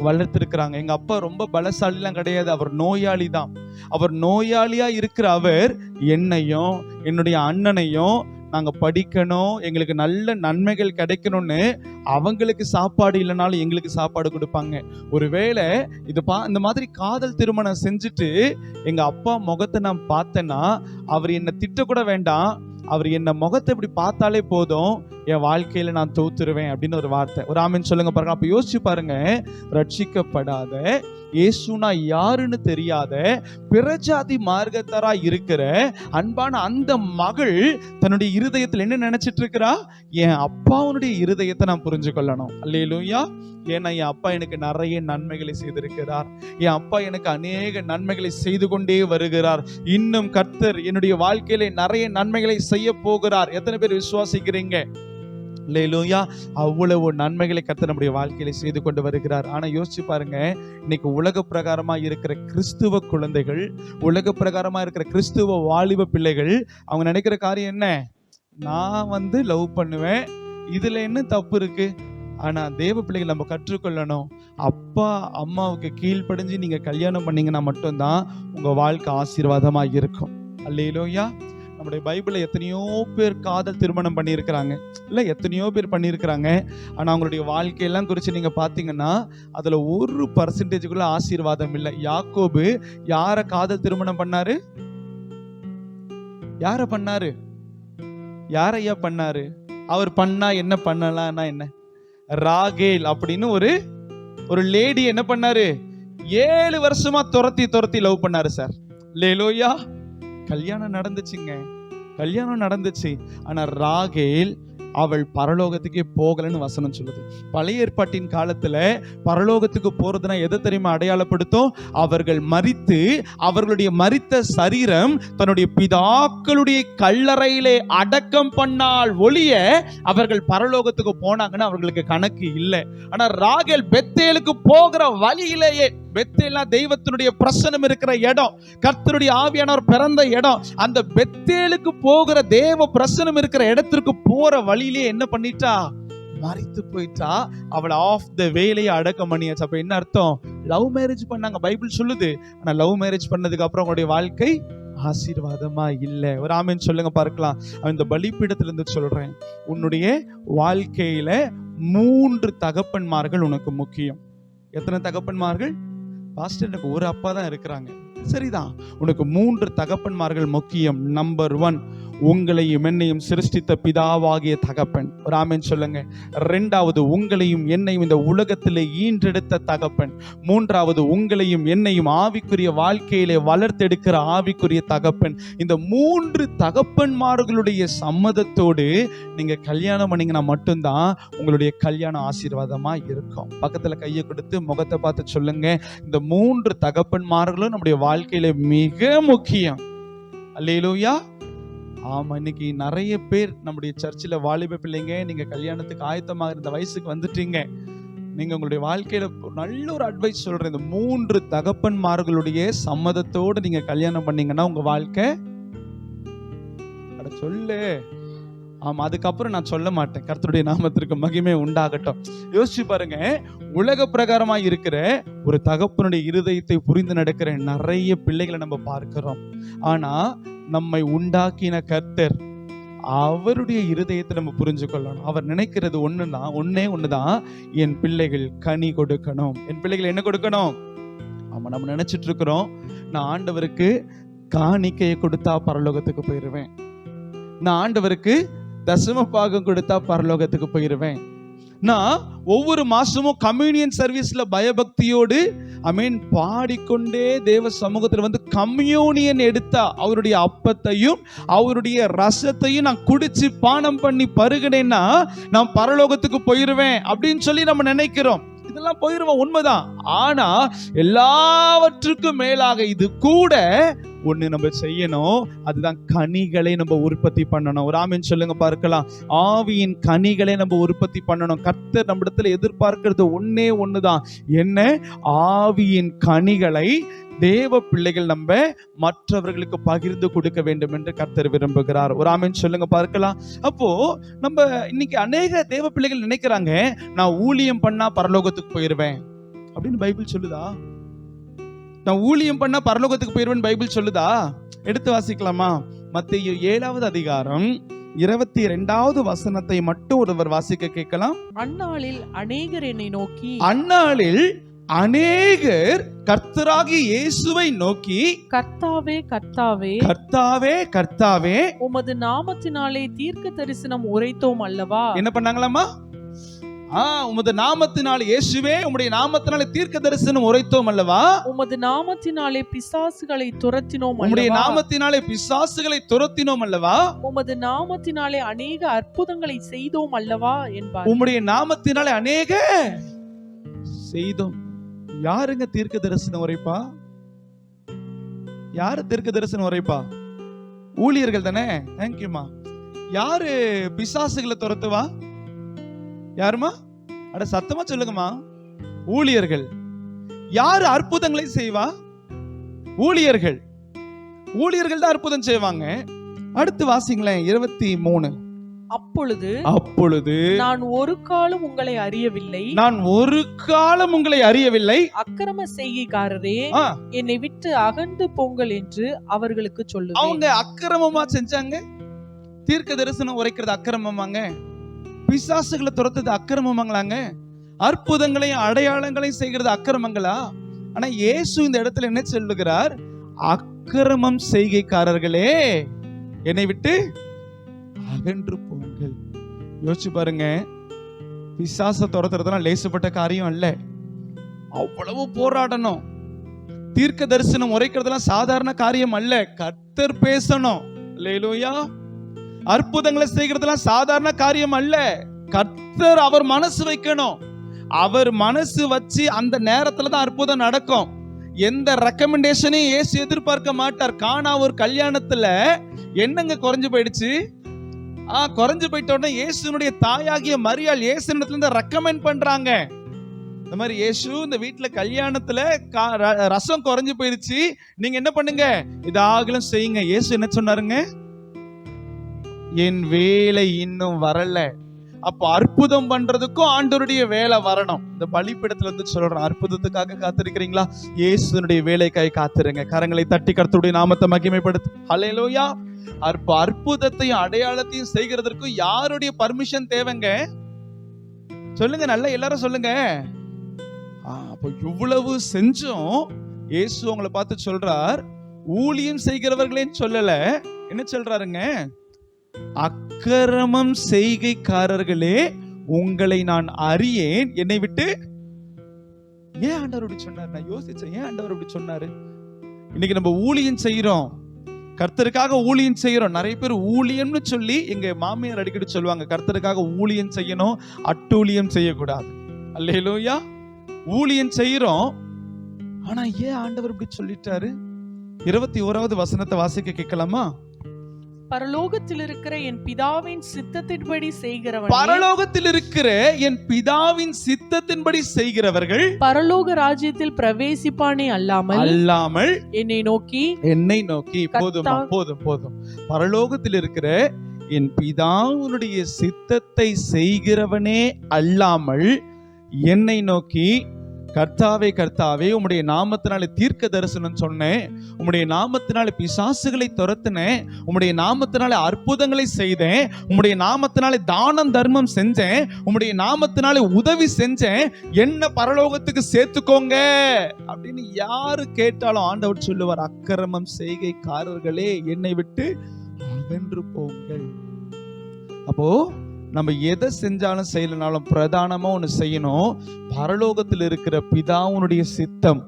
வளர்த்திருக்கிறாங்க. எங்க அப்பா ரொம்ப பலசாலிலாம் கிடையாது, அவர் நோயாளி தான். அவர் நோயாளியா இருக்கிற அவர் என்னையும் என்னுடைய அண்ணனையும் நாங்க படிக்கணும், எங்களுக்கு நல்ல நன்மைகள் கிடைக்கணும்னு அவங்களுக்கு சாப்பாடு இல்லைனாலும் எங்களுக்கு சாப்பாடு கொடுப்பாங்க. ஒருவேளை இந்த மாதிரி காதல் திருமணம் செஞ்சுட்டு எங்க அப்பா முகத்தை நான் பார்த்தேன்னா, அவர் என்னை திட்டக்கூட வேண்டாம், அவர் என்ன முகத்தை இப்படி பார்த்தாலே போதும், என் வாழ்க்கையில நான் தோத்துருவேன் அப்படின்னு ஒரு வார்த்தை. ஒரு ஆமீன் சொல்லுங்க பாருங்க. அப்ப யோசிச்சு பாருங்க, ரட்சிக்கப்படாத, இயேசுனா யாருன்னு தெரியாத, பிறஜாதி மார்க்கத்தாரா இருக்கிற அன்பான அந்த மகள் தன்னுடைய இருதயத்தில் என்ன நினைச்சிட்டு இருக்கிறா, என் அப்பாவுடைய இருதயத்தை நான் புரிஞ்சு கொள்ளணும். அல்லேலூயா. ஏன்னா என் அப்பா எனக்கு நிறைய நன்மைகளை செய்திருக்கிறார், என் அப்பா எனக்கு அநேக நன்மைகளை செய்து கொண்டே வருகிறார், இன்னும் கர்த்தர் என்னுடைய வாழ்க்கையில நிறைய நன்மைகளை செய்ய போகிறார். எத்தனை பேர் விசுவாசிக்கிறீங்க? அல்லேலூயா. அவ்வளவு நன்மைகளை கர்த்தர் நம்முடைய வாழ்க்கையில செய்து கொண்டு வருகிறார். ஆனா யோசிச்சு பாருங்க, இன்னைக்கு உலக பிரகாரமா இருக்கிற கிறிஸ்துவ குழந்தைகள், உலக பிரகாரமா இருக்கிற கிறிஸ்துவ வாலிப பிள்ளைகள், அவங்க நினைக்கிற காரியம் என்ன, நான் வந்து லவ் பண்ணுவேன், இதுல என்ன தப்பு இருக்கு? ஆனா தேவ பிள்ளைகள் நம்ம கற்றுக்கொள்ளணும், அப்பா அம்மாவுக்கு கீழ்ப்படிஞ்சு நீங்க கல்யாணம் பண்ணீங்கன்னா மட்டும்தான் உங்க வாழ்க்கை ஆசீர்வாதமா இருக்கும். அல்லேலூயா. நம்முடைய பைபிள்ல எத்தனையோ பேர் காதல் திருமணம் பண்ணியிருக்கிறாங்க, இல்ல எத்தனையோ பேர் பண்ணியிருக்கிறாங்க. ஆனா அவங்களுடைய வாழ்க்கையெல்லாம் குறித்து நீங்க பாத்தீங்கன்னா அதுல 1% ஆசீர்வாதம் இல்லை. யாக்கோபு யார காதல் திருமணம் பண்ணாரு? யார பண்ணாரு? யாரையா பண்ணாரு? அவர் பண்ணா என்ன பண்ணலாம்னா என்ன, ராகேல் அப்படின்னு ஒரு லேடி என்ன பண்ணாரு, 7 வருஷமா துரத்தி லவ் பண்ணாரு சார். லேலோயா, கல்யாணம் நடந்துச்சுங்க, கல்யாணம் நடந்துச்சு. ஆனா ராகேல் அவள் பரலோகத்துக்கே போகலன்னு வசனம் சொல்லுது. பழைய ஏற்பாட்டின் காலத்துல பரலோகத்துக்கு போறதுனா எதை தெரியுமா அடையாளப்படுத்தும்? அவர்கள் மரித்து அவர்களுடைய மரித்த சரீரம் தன்னுடைய பிதாக்களுடைய கல்லறையிலே அடக்கம் பண்ணால் ஒழிய அவர்கள் பரலோகத்துக்கு போனாங்கன்னு அவர்களுக்கு கணக்கு இல்லை. ஆனா ராகேல் பெத்தேலுக்கு போகிற வழியிலேயே, பெத்தேல்னா தெய்வத்தினுடைய பிரசன்னம் இருக்கிற இடம், கர்த்தருடைய ஆவியானவர் பிறந்த இடம், அந்த பெத்தேலுக்கு போகிற தேவ பிரசன்னம் இருக்கிற இடத்திற்கு போற வழியிலே என்ன பண்ணிட்டா, மரித்து போயிட்டா. அவளை ஆஃப் த வேலையை அடக்கம் பண்ணியாச்சு. அப்ப என்ன அர்த்தம்? லவ் மேரேஜ் பண்ணாங்க, பைபிள் சொல்லுது. ஆனா லவ் மேரேஜ் பண்ணதுக்கு அப்புறம் அவங்களுடைய வாழ்க்கை ஆசீர்வாதமா இல்லை. ஒரு ஆமென் சொல்லுங்க பார்க்கலாம். இந்த பலிபீடத்துல இருந்து சொல்றேன், உன்னுடைய வாழ்க்கையில 3 தகப்பன்மார்கள் உனக்கு முக்கியம். எத்தனை தகப்பன்மார்கள்? பாஸ்டர், எனக்கு ஒரு அப்பா தான் இருக்கிறாங்க. சரிதான், உனக்கு 3 தகப்பன்மார்கள் முக்கியம். நம்பர் 1, உங்களையும் என்னையும் சிருஷ்டித்த பிதாவாகிய தகப்பன். ஒரு ஆமென் சொல்லுங்க. 2வது, உங்களையும் என்னையும் இந்த உலகத்திலே ஈன்றெடுத்த தகப்பன். 3வது, உங்களையும் என்னையும் ஆவிக்குரிய வாழ்க்கையிலே வளர்த்தெடுக்கிற ஆவிக்குரிய தகப்பன். இந்த 3 தகப்பன்மார்களுடைய சம்மதத்தோடு நீங்க கல்யாணம் பண்ணீங்கன்னா மட்டும்தான் உங்களுடைய கல்யாணம் ஆசீர்வாதமா இருக்கும். பக்கத்துல கையை கொடுத்து முகத்தை பார்த்து சொல்லுங்க, இந்த 3 தகப்பன்மார்களும் நம்முடைய வாழ்க்கையில மிக முக்கியம். அல்லேலூயா. ஆமா, இன்னைக்கு நிறைய பேர் நம்முடைய சர்ச்சில் வாலிப பிள்ளைங்க, நீங்க கல்யாணத்துக்கு ஆயத்தமாக இருந்த வயசுக்கு வந்துட்டீங்க. நீங்க உங்களுடைய வாழ்க்கையில நல்ல ஒரு அட்வைஸ் சொல்றேன், இந்த 3 தகப்பன்மார்களுடைய சம்மதத்தோடு நீங்க கல்யாணம் பண்ணீங்கன்னா உங்க வாழ்க்கை சொல்லு. ஆமா, அதுக்கப்புறம் நான் சொல்ல மாட்டேன். கர்த்தருடைய நாமத்திற்கு மகிமை உண்டாகட்டும். யோசிச்சு பாருங்க, உலக பிரகாரமா இருக்கிற ஒரு தகப்பனுடைய இருதயத்தை புரிந்து நடக்கிற நிறைய பிள்ளைகளை நம்ம பார்க்கிறோம். ஆனா நம்மை உண்டாக்கின கர்த்தர், அவருடைய இருதயத்தை நம்ம புரிஞ்சு கொள்ளணும். அவர் நினைக்கிறது ஒன்னே ஒண்ணுதான், என் பிள்ளைகள் கனி கொடுக்கணும். என் பிள்ளைகள் என்ன கொடுக்கணும்? ஆமா, நம்ம நினைச்சிட்டு இருக்கிறோம், நான் ஆண்டவருக்கு காணிக்கையை கொடுத்தா பரலோகத்துக்கு போயிருவேன், நான் ஆண்டவருக்கு தசம பாகம் கொடுத்தா பரலோகத்துக்கு போயிருவேன், நான் ஒவ்வொரு மாசமும் கம்யூனியன் சர்வீஸ்ல பயபக்தியோடு பாடிக்கொண்டே தேவ சமூகத்தில் வந்து கம்யூனியன் எடுத்தா அவருடைய அப்பத்தையும் அவருடைய ரசத்தையும் நான் குடிச்சு பானம் பண்ணி பருகினேன்னா நான் பரலோகத்துக்கு போயிருவேன் அப்படின்னு சொல்லி நம்ம நினைக்கிறோம். இதெல்லாம் போயிருவோம், உண்மைதான். ஆனா எல்லாவற்றுக்கும் மேலாக இது கூட ஒண்ணு நம்ம செய்யணும், அதுதான் கனிகளை நம்ம உற்பத்தி பண்ணணும். ஒரு ஆமென் சொல்லுங்க பார்க்கலாம். ஆவியின் கனிகளை நம்ம உற்பத்தி பண்ணணும். கர்த்தர் நம்மிடத்துல எதிர்பார்க்கிறது ஒண்ணுதான், என்ன? ஆவியின் கனிகளை தேவ பிள்ளைகள் நம்ம மற்றவர்களுக்கு பகிர்ந்து கொடுக்க வேண்டும் என்று கர்த்தர் விரும்புகிறார். ஒரு ஆமென் சொல்லுங்க பார்க்கலாம். அப்போ நம்ம இன்னைக்கு அநேக தேவ பிள்ளைகள் நினைக்கிறாங்க, நான் ஊழியம் பண்ணா பரலோகத்துக்கு போயிருவேன் அப்படின்னு பைபிள் சொல்லுதா? நான் ஊழியம் பண்ணா பரலோகத்துக்கு போயிருவேன் பைபிள் சொல்லுதா? எடுத்து வாசிக்கலாமா? மத்தேயு 7வது அதிகாரம் 22வது வசனத்தை மட்டும் ஒருவர் வாசிக்க கேட்கலாம். அந்நாளில் அநேகர் என்னை நோக்கி, அந்நாளில் அநேகர் கர்த்தராகிய இயேசுவை நோக்கி, கர்த்தாவே கர்த்தாவே கர்த்தாவே கர்த்தாவே, உமது நாமத்தினாலே தீர்க்க தரிசனம் உரைத்தோம் அல்லவா? என்ன பண்ணாங்களாமா? உமது நாமத்தினாலே, இயேசுவே உம்முடைய நாமத்தினாலே தீர்க்க தரிசனம் உரைத்தோம் அல்லவா? உமது நாமத்தினாலே பிசாசுகளை துரத்தினோம், உம்முடைய நாமத்தினாலே பிசாசுகளை துரத்தினோம் அல்லவா? உமது நாமத்தினாலே அநேக அற்புதங்களை செய்தோம் அல்லவா என்பார். உம்முடைய நாமத்தினாலே அநேக செய்தோம். யாருங்க தீர்க்க தரிசனம் உரைப்பா? யாரு தீர்க்க தரிசனம் உரைப்பா? ஊழியர்கள் தானே. தேங்க்யூமா. யாரு பிசாசுகளை துரத்துவா? யாருமா? அட சத்தமா சொல்லுங்கம்மா. ஊழியர்கள். யாரு அற்புதங்களை செய்வா? ஊழியர்கள். ஊழியர்கள் தான் அற்புதம் செய்வாங்க. அடுத்து வாசிங்களேன் 23. அப்பொழுது நான் ஒரு காலம் உங்களை அறியவில்லை, நான் ஒரு காலம் உங்களை அறியவில்லை, அக்கிரம செய்கைக்காரரே என்னை விட்டு அகன்று போங்கள் என்று அவர்களுக்கு சொல்லுவேன். அவங்க அக்கிரமமா செஞ்சாங்க. தீர்க்க தரிசனம் உரைக்கிறது அக்கிரமமாங்க? பிசாசுகளை துரத்துறது அக்கிரமமாங்களாங்க? அற்புதங்களையும் அடையாளங்களையும் செய்கிறது அக்கிரமங்களா? ஆனா இயேசு இந்த இடத்துல என்ன சொல்லுகிறார்? அக்கிரமம் செய்கைக்காரர்களே என்னை விட்டு அகன்று போங்கள். யோசிச்சு பாருங்க, பிசாச துரத்துறதுலாம் லேசுப்பட்ட காரியம் அல்ல. அவ்வளவு போராடணும். தீர்க்க தரிசனம் உரைக்கிறதுலாம் சாதாரண காரியம் அல்ல. கர்த்தர் பேசணும். அல்லேலூயா. அற்புதங்களை செய்கிறதுலாம் சாதாரண காரியம் அல்ல. கர்த்தர் அவர் மனசு வைக்கணும். அவர் மனசு வச்சு அந்த நேரத்துல தான் அற்புதம் நடக்கும். எந்த ரெக்கமெண்டேஷனையும் இயேசு எதிர்பார்க்க மாட்டார். கானா ஒரு கல்யாணத்துல என்னங்க குறைஞ்சு போயிடுச்சு? குறைஞ்சு போயிட்ட உடனே இயேசுனுடைய தாயாகிய மரியாள் இயேசுனிடத்துல இருந்து ரெக்கமெண்ட் பண்றாங்க. இந்த மாதிரி இயேசு இந்த வீட்டுல கல்யாணத்துல ரசம் குறைஞ்சு போயிடுச்சு, நீங்க என்ன பண்ணுங்க, இதாகலும் செய்யுங்க. இயேசு என்ன சொன்னாருங்க? என் வேலை இன்னும் வரல. அப்ப அற்புதம் பண்றதுக்கும் ஆண்டவருடைய வேலை வரணும். இந்த பலிபீடத்துல வந்து சொல்றேன், அற்புதத்துக்காக காத்திருக்கிறீங்களா? இயேசுனுடைய வேலைக்காக காத்திருங்க. கரங்களை தட்டி கர்த்தருடைய நாமத்தை மகிமைப்படுத்து. ஹல்லேலூயா. அற்புதத்தையும் அடையாளத்தையும் செய்கிறதற்கு யாருடைய பர்மிஷன் தேவைங்க? சொல்லுங்க, நல்லா எல்லாரும் சொல்லுங்க. அப்ப இவ்வளவு செஞ்சும் இயேசு உங்களை பார்த்து சொல்றார், ஊழியம் செய்கிறவர்களேன்னு சொல்லல. என்ன சொல்றாருங்க? அக்கிரமம் செய்கைக்காரர்களே உங்களை நான் அறியேன், என்னை விட்டு. ஏன் ஆண்டவர் இப்படி சொன்னார்? நான் யோசிச்சேன், ஏன் ஆண்டவர் இப்படி சொன்னாரு? இன்னைக்கு நம்ம ஊழியம் செய்யறோம், கர்த்தருக்காக ஊழியம் செய்யறோம். நிறைய பேர் ஊழியம்னு சொல்லி, எங்க மாமியார் அடிக்கடி சொல்லுவாங்க, கர்த்தருக்காக ஊழியம் செய்யணும், அட்டூழியம் செய்யக்கூடாது. அல்லேலூயா. ஊழியம் செய்யறோம், ஆனா ஏன் ஆண்டவர் இப்படி சொல்லிட்டாரு? 21வது வசனத்தை வாசிக்க கேட்கலாமா? பரலோகத்தில் இருக்கிற என் பிதாவின் சித்தத்தின்படி செய்கிறவர்கள், பரலோகத்தில் இருக்கிற என் பிதாவின் சித்தத்தின்படி செய்கிறவர்கள் பரலோக ராஜ்யத்தில் பிரவேசிப்பானே அல்லாமல் என்னை நோக்கி. போதும். பரலோகத்தில் இருக்கிற என் பிதாவுடைய சித்தத்தை செய்கிறவனே அல்லாமல் என்னை நோக்கி, கர்த்தாவே கர்த்தாவே உம்முடைய நாமத்தினாலே தீர்க்க தரிசனம் சொன்னேன், உம்முடைய நாமத்தினாலே பிசாசுகளை துரத்தினேன், உம்முடைய நாமத்தினாலே அற்புதங்களை செய்தேன், உம்முடைய நாமத்தினாலே தானம் தர்மம் செஞ்சேன், உம்முடைய நாமத்தினாலே உதவி செஞ்சேன், என்ன பரலோகத்துக்கு சேர்த்துக்கோங்க அப்படின்னு யாரு கேட்டாலும் ஆண்டவர் சொல்லுவார், அக்கிரமம் செய்கைக்காரர்களே என்னை விட்டு அகன்று போங்கள். அப்போ நம்ம எதை செஞ்சாலும் செய்யலனாலும் பிரதானமா ஒண்ணு செய்யணும். பரலோகத்தில் இருக்கிற பிதாவுடைய சித்தம்,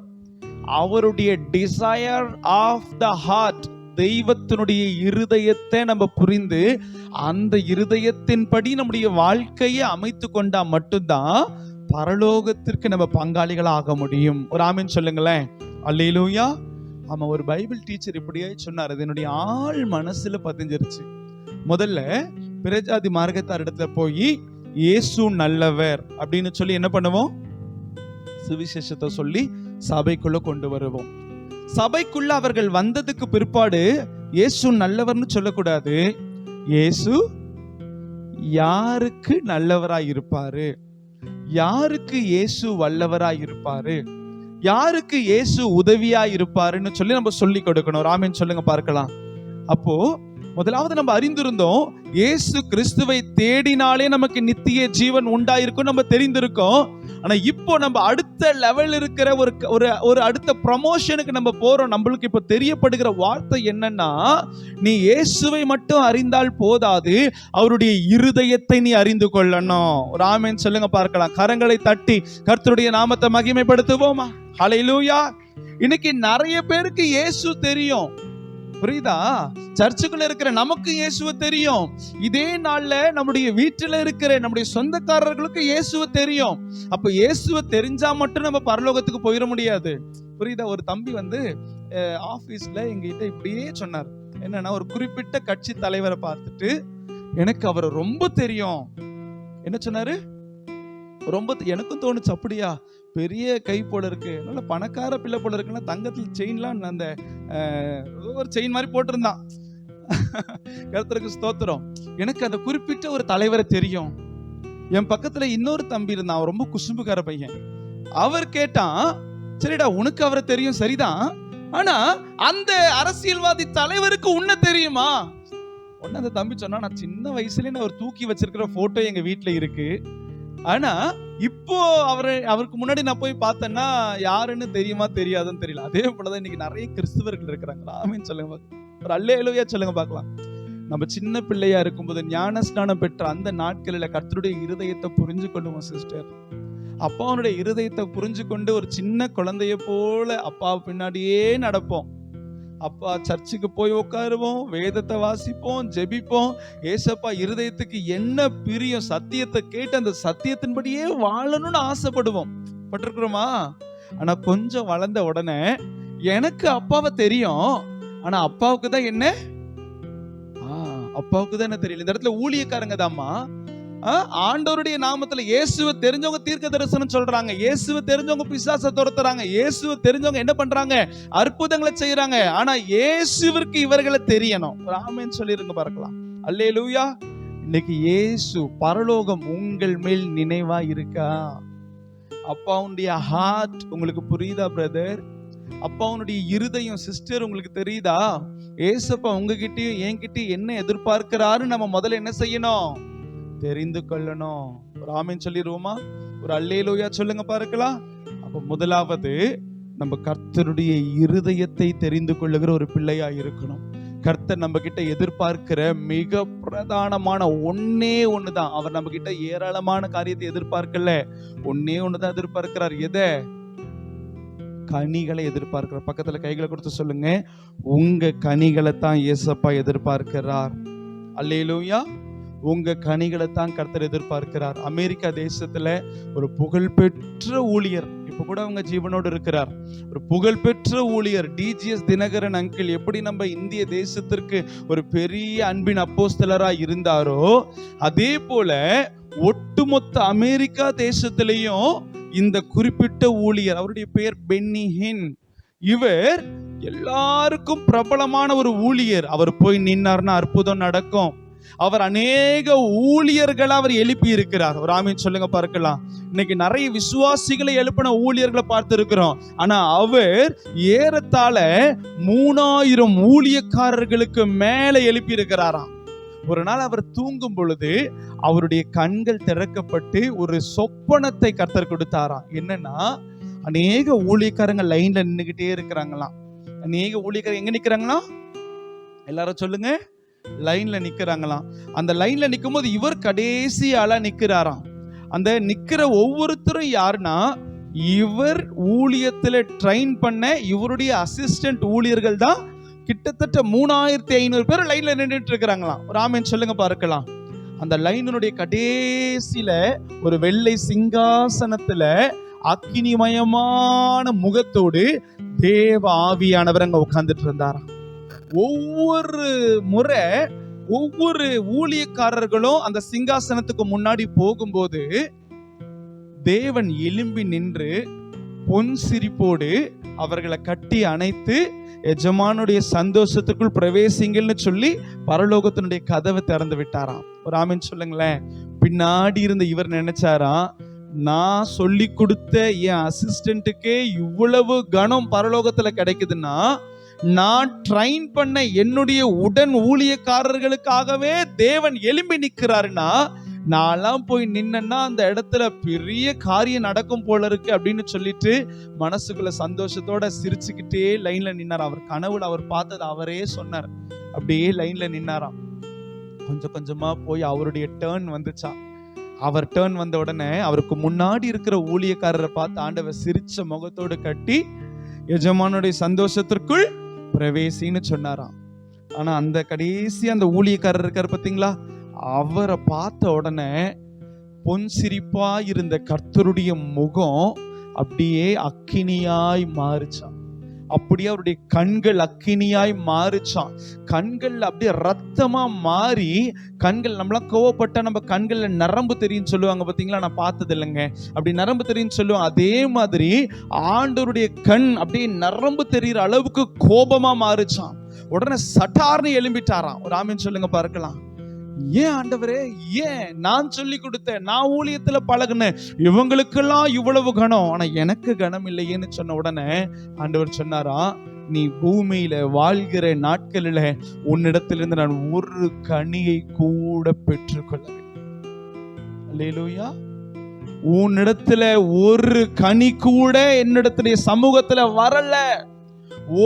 அவருடைய டிசையர் ஆஃப் த ஹார்ட், தெய்வத்தினுடைய இருதயத்தை நம்ம புரிந்து அந்த இருதயத்தின்படி நம்முடைய வாழ்க்கையை அமைத்து கொண்டா மட்டும்தான் பரலோகத்திற்கு நம்ம பங்காளிகளாக முடியும். ஒரு ஆமீன் சொல்லுங்களேன். அல்லேலூயா. ஆமா, ஒரு பைபிள் டீச்சர் இப்படியே சொன்னார், அது என்னுடைய ஆள் மனசுல பதிஞ்சிருச்சு. முதல்ல பிரஜாதி மார்க்கத்தார் இடத்துல போய் இயேசு நல்லவர் அப்படின்னு சொல்லி என்ன பண்ணுவோம்? சுவிசேஷத்தை சொல்லி சபைக்குள்ள கொண்டு வருவோம். சபைக்குள்ள அவர்கள் வந்ததுக்கு பிற்பாடு இயேசு நல்லவர்னு சொல்லக்கூடாது. இயேசு யாருக்கு நல்லவராய் இருப்பாரு, யாருக்கு இயேசு வல்லவராய் இருப்பாரு, யாருக்கு இயேசு உதவியா இருப்பாருன்னு சொல்லி நம்ம சொல்லி கொடுக்கணும். ஆமென் சொல்லுங்க பார்க்கலாம். அப்போ முதலாவது நம்ம அறிந்திருந்தோம், இயேசு கிறிஸ்துவை தேடினாலே நமக்கு நித்திய ஜீவன் உண்டாயிருக்கும் நம்ம தெரிந்திருக்கோம். ஆனா இப்போ நம்ம அடுத்த லெவல் இருக்கிற ஒரு அடுத்த ப்ரமோஷனுக்கு நம்ம போறோம். நம்மளுக்கு இப்போ தெரியப்படுகிற வார்த்தை என்னன்னா, நீ இயேசுவை மட்டும் அறிந்தால் போதாது, அவருடைய இருதயத்தை நீ அறிந்து கொள்ளணும். ஒரு ஆமென் சொல்லுங்க பார்க்கலாம். கரங்களை தட்டி கர்த்தருடைய நாமத்தை மகிமைப்படுத்துவோமா? ஹல்லேலூயா. இன்னைக்கு நிறைய பேருக்கு இயேசு தெரியும், புரியுதா? சர்ச்சுக்குள்ள இருக்கிற நமக்கு இயேசுவை தெரியும். இதே நாள்ல நம்முடைய வீட்டுல இருக்கிற நம்முடைய சொந்தக்காரர்களுக்கு இயேசுவை தெரியும். அப்ப இயேசுவை தெரிஞ்சா மட்டும் நம்ம பரலோகத்துக்கு போயிட முடியாது, புரியுதா? ஒரு தம்பி வந்து ஆபீஸ்ல எங்கிட்ட இப்படியே சொன்னார். என்னன்னா, ஒரு குறிப்பிட்ட கட்சி தலைவரை பார்த்துட்டு, எனக்கு அவரை ரொம்ப தெரியும். என்ன சொன்னாரு? ரொம்ப எனக்கும் தோணுச்சு, அப்படியா, பெரிய கை போல இருக்கு, நல்ல பணக்கார பிள்ளை போல இருக்குன்னா, தங்கத்தில் செயின்லாம் அந்த ஒரு செயின் மாதிரி போட்டிருந்தான். கர்த்தருக்கு ஸ்தோத்திரம். எனக்கு அந்த குறிப்பிட்ட ஒரு தலைவரை தெரியும். என் பக்கத்துல இன்னொரு தம்பி இருந்தான், அவன் ரொம்ப குசும்புக்கார பையன். அவர் கேட்டான், சரிடா உனக்கு அவரை தெரியும் சரிதான், ஆனா அந்த அரசியல்வாதி தலைவருக்கு உன்ன தெரியுமா? உடனே அந்த தம்பி சொன்னா, நான் சின்ன வயசுலயே நான் ஒரு தூக்கி வச்சிருக்கிற போட்டோ எங்க வீட்டுல இருக்கு, ஆனா இப்போ அவருக்கு முன்னாடி நான் போய் பார்த்தேன்னா யாருன்னு தெரியுமா தெரியாதுன்னு தெரியல. அதே போலதான் இன்னைக்கு நிறைய கிறிஸ்தவர்கள் இருக்கிறாங்க. ஆமென் சொல்லுங்க, ஒரு அல்லேலூயா சொல்லுங்க பார்க்கலாம். நம்ம சின்ன பிள்ளையா இருக்கும்போது ஞான ஸ்நானம் பெற்ற அந்த நாட்களில் கர்த்தருடைய இருதயத்தை புரிஞ்சு கொள்ளுவோம் சிஸ்டர். அப்பாவுடைய இருதயத்தை புரிஞ்சு கொண்டு ஒரு சின்ன குழந்தைய போல அப்பா பின்னாடியே நடப்போம். அப்பா சர்ச்சுக்கு போய் உட்காருவோம், வேதத்தை வாசிப்போம், ஜெபிப்போம். ஏசப்பா இருதயத்துக்கு என்ன பிரியம், சத்தியத்தை கேட்டு அந்த சத்தியத்தின்படியே வாழணும்னு ஆசைப்படுவோம். பட்டிருக்கிறோமா? ஆனா கொஞ்சம் வளர்ந்த உடனே எனக்கு அப்பாவை தெரியும், ஆனா அப்பாவுக்கு தான் என்ன தெரியல. இந்த இடத்துல ஊழியக்காரங்க தாம்மா ஆண்டவருடைய நாமத்துல இயேசுவை தெரிஞ்சவங்க தீர்க்க தரிசனம் சொல்றாங்க, இயேசுவை தெரிஞ்சவங்க பிசாசை துரத்துறாங்க, இயேசுவை தெரிஞ்சவங்க என்ன பண்றாங்க, அற்புதங்களை செய்யறாங்க. ஆனா இயேசுவிற்கு இவர்களை தெரியணும். ஒரு ஆமென் சொல்லிருங்க பார்க்கலாம். அல்லேலூயா. இன்னைக்கு இயேசு பரலோகம் உங்கள் மேல் நினைவா இருக்கா? அப்பாவுடைய ஹார்ட் உங்களுக்கு புரியுதா பிரதர்? அப்பாவுடைய இருதயம் சிஸ்டர் உங்களுக்கு தெரியுதா? ஏசப்பா உங்ககிட்டயும் என்கிட்டயும் என்ன எதிர்பார்க்கிறாரு நம்ம முதல்ல என்ன செய்யணும், தெரிந்து கொள்ளணும். ஒரு ஆமென் சொல்லிடுவோமா? ஒரு அல்லேலூயா சொல்லுங்க பார்க்கலாம். அப்ப முதலாவது நம்ம கர்த்தருடைய இருதயத்தை தெரிந்து கொள்ளுகிற ஒரு பிள்ளையா இருக்கணும். கர்த்தர் நம்ம கிட்ட எதிர்பார்க்கிற மிக பிரதானமான ஒண்ணுதான். அவர் நம்ம கிட்ட ஏராளமான காரியத்தை எதிர்பார்க்கல, ஒண்ணுதான் எதிர்பார்க்கிறார். எதை? கனிகளை எதிர்பார்க்கிறார். பக்கத்துல கைகளை கொடுத்து சொல்லுங்க, உங்க கனிகளை தான் ஏசப்பா எதிர்பார்க்கிறார். அல்லேலூயா. உங்க கனிகளை தான் கர்த்தர் எதிர்பார்க்கிறார். அமெரிக்கா தேசத்துல ஒரு புகழ்பெற்ற ஊழியர், இப்ப கூட அவங்க ஜீவனோடு இருக்கிறார், ஒரு புகழ்பெற்ற ஊழியர் டிஜிஎஸ் தினகரன் அங்கிள் எப்படி நம்ம இந்திய தேசத்திற்கு ஒரு பெரிய அன்பின் அப்போஸ்தலரா இருந்தாரோ, அதே போல ஒட்டுமொத்த அமெரிக்கா தேசத்திலையும் இந்த குறிப்பிட்ட ஊழியர், அவருடைய பெயர் பென்னி ஹின், இவர் எல்லாருக்கும் பிரபலமான ஒரு ஊழியர். அவர் போய் நின்னார்னா அற்புதம் நடக்கும். அவர் அநேக ஊழியர்களை அவர் எழுப்பி இருக்கிறார். ஒரு ஆமென் சொல்லுங்க பார்க்கலாம். இன்னைக்கு நிறைய விசுவாசிகளை எழுப்பின ஊழியர்களை பார்த்து இருக்கிறோம். ஆனா அவர் ஏறத்தாழ 3000 ஊழியக்காரர்களுக்கு மேல எழுப்பி இருக்கிறாராம். ஒரு நாள் அவர் தூங்கும் பொழுது அவருடைய கண்கள் திறக்கப்பட்டு ஒரு சொப்பனத்தை கர்த்தர் கொடுத்தாராம். என்னன்னா, அநேக ஊழியக்காரங்க லைன்ல நின்னுகிட்டே இருக்கிறாங்களாம். அநேக ஊழியக்காரங்க எங்க நிக்கிறாங்களாம்? எல்லாரும் சொல்லுங்க, லைன்ல நிக்கிறாங்களாம். அந்த லைன்ல நிக்கும் போது இவர் கடைசி ஆளா நிக்கிறாராம். அந்த நிக்கிற ஒவ்வொருத்தரும் யாருன்னா, இவர் ஊழியத்துல ட்ரெயின் பண்ண இவருடைய அசிஸ்டன்ட் ஊழியர்கள் தான். கிட்டத்தட்ட 3500 பேர் லைன்ல நின்றுட்டு இருக்கிறாங்களாம். ஒரு ஆமென் சொல்லுங்க பார்க்கலாம். அந்த லைனுடைய கடைசியில ஒரு வெள்ளை சிங்காசனத்துல அக்கினிமயமான முகத்தோடு தேவ ஆவியானவர் அங்க உட்கார்ந்துட்டு இருந்தாராம். ஒவ்வொரு முறை ஒவ்வொரு ஊழியக்காரர்களும் அந்த சிங்காசனத்துக்கு முன்னாடி போகும்போது தேவன் எழும்பி நின்று பொன் சிரிப்போடு அவர்களை கட்டி அணைத்து எஜமானுடைய சந்தோஷத்துக்குள் பிரவேசிங்கள்னு சொல்லி பரலோகத்தினுடைய கதவை திறந்து விட்டாராம். ஒரு ஆமென் சொல்லுங்களேன். பின்னாடி இருந்த இவர் நினைச்சாராம், நான் சொல்லி கொடுத்த என் அசிஸ்டன்ட்டுக்கே இவ்வளவு கனம் பரலோகத்துல கிடைக்குதுன்னா, நான் ட்ரெயின் பண்ண என்னுடைய உடன் ஊழியக்காரர்களுக்காகவே தேவன் எழும்பி நிற்கிறாருன்னா, நான்லாம் போய் நின்னா அந்த இடத்துல பெரிய காரியம் நடக்கும் போல இருக்கு அப்படின்னு சொல்லிட்டு மனசுக்குள்ள சந்தோஷத்தோட சிரிச்சுக்கிட்டே லைன்ல நின்னார். அவர் கனவுல அவர் பார்த்தது அவரே சொன்னார். அப்படியே லைன்ல நின்னாராம். கொஞ்சம் கொஞ்சமா போய் அவருடைய டேர்ன் வந்துச்சான். அவர் டேர்ன் வந்த உடனே அவருக்கு முன்னாடி இருக்கிற ஊழியக்காரரை பார்த்து ஆண்டவர் சிரிச்ச முகத்தோடு கட்டி எஜமானுடைய சந்தோஷத்திற்குள் பிரவேசின்னு சொன்னாராம். ஆனா அந்த கடைசி அந்த ஊழியக்காரர் இருக்காரு பாத்தீங்களா, அவரை பார்த்த உடனே பொன் சிரிப்பா இருந்த கர்த்தருடைய முகம் அப்படியே அக்கினியாய் மாறுச்சான். அப்படியே அவருடைய கண்கள் அக்கினியாய் மாறுச்சான். கண்கள் அப்படியே ரத்தமா மாறி, கண்கள் நம்மளாம் கோவப்பட்டா நம்ம கண்கள்ல நரம்பு தெரியும் சொல்லுவாங்க பாத்தீங்களா, நான் பார்த்தது இல்லைங்க, அப்படி நரம்பு தெரியும் சொல்லுவாங்க. அதே மாதிரி ஆண்டவருடைய கண் அப்படியே நரம்பு தெரிகிற அளவுக்கு கோபமா மாறுச்சான். உடனே சட்டார்னு எழும்பிட்டாராம். ஒரு ஆமென் சொல்லுங்க பார்க்கலாம். ஏன் ஆண்டவரே, ஏன்? நான் சொல்லி கொடுத்தேன், நான் ஊழியத்துல பழகுனேன், இவங்களுக்கெல்லாம் இவ்வளவு கனம், ஆனா எனக்கு கனம் இல்லையேன்னு சொன்ன உடனே ஆண்டவர் சொன்னாரா, நீ பூமியில வாழ்கிற நாட்களில உன்னிடத்திலிருந்து நான் ஒரு கனியை கூட பெற்றுக்கொள்ளவில்லை. அல்லேலூயா. உன்னிடத்துல ஒரு கனி கூட என்னிடத்துடைய சமூகத்துல வரல.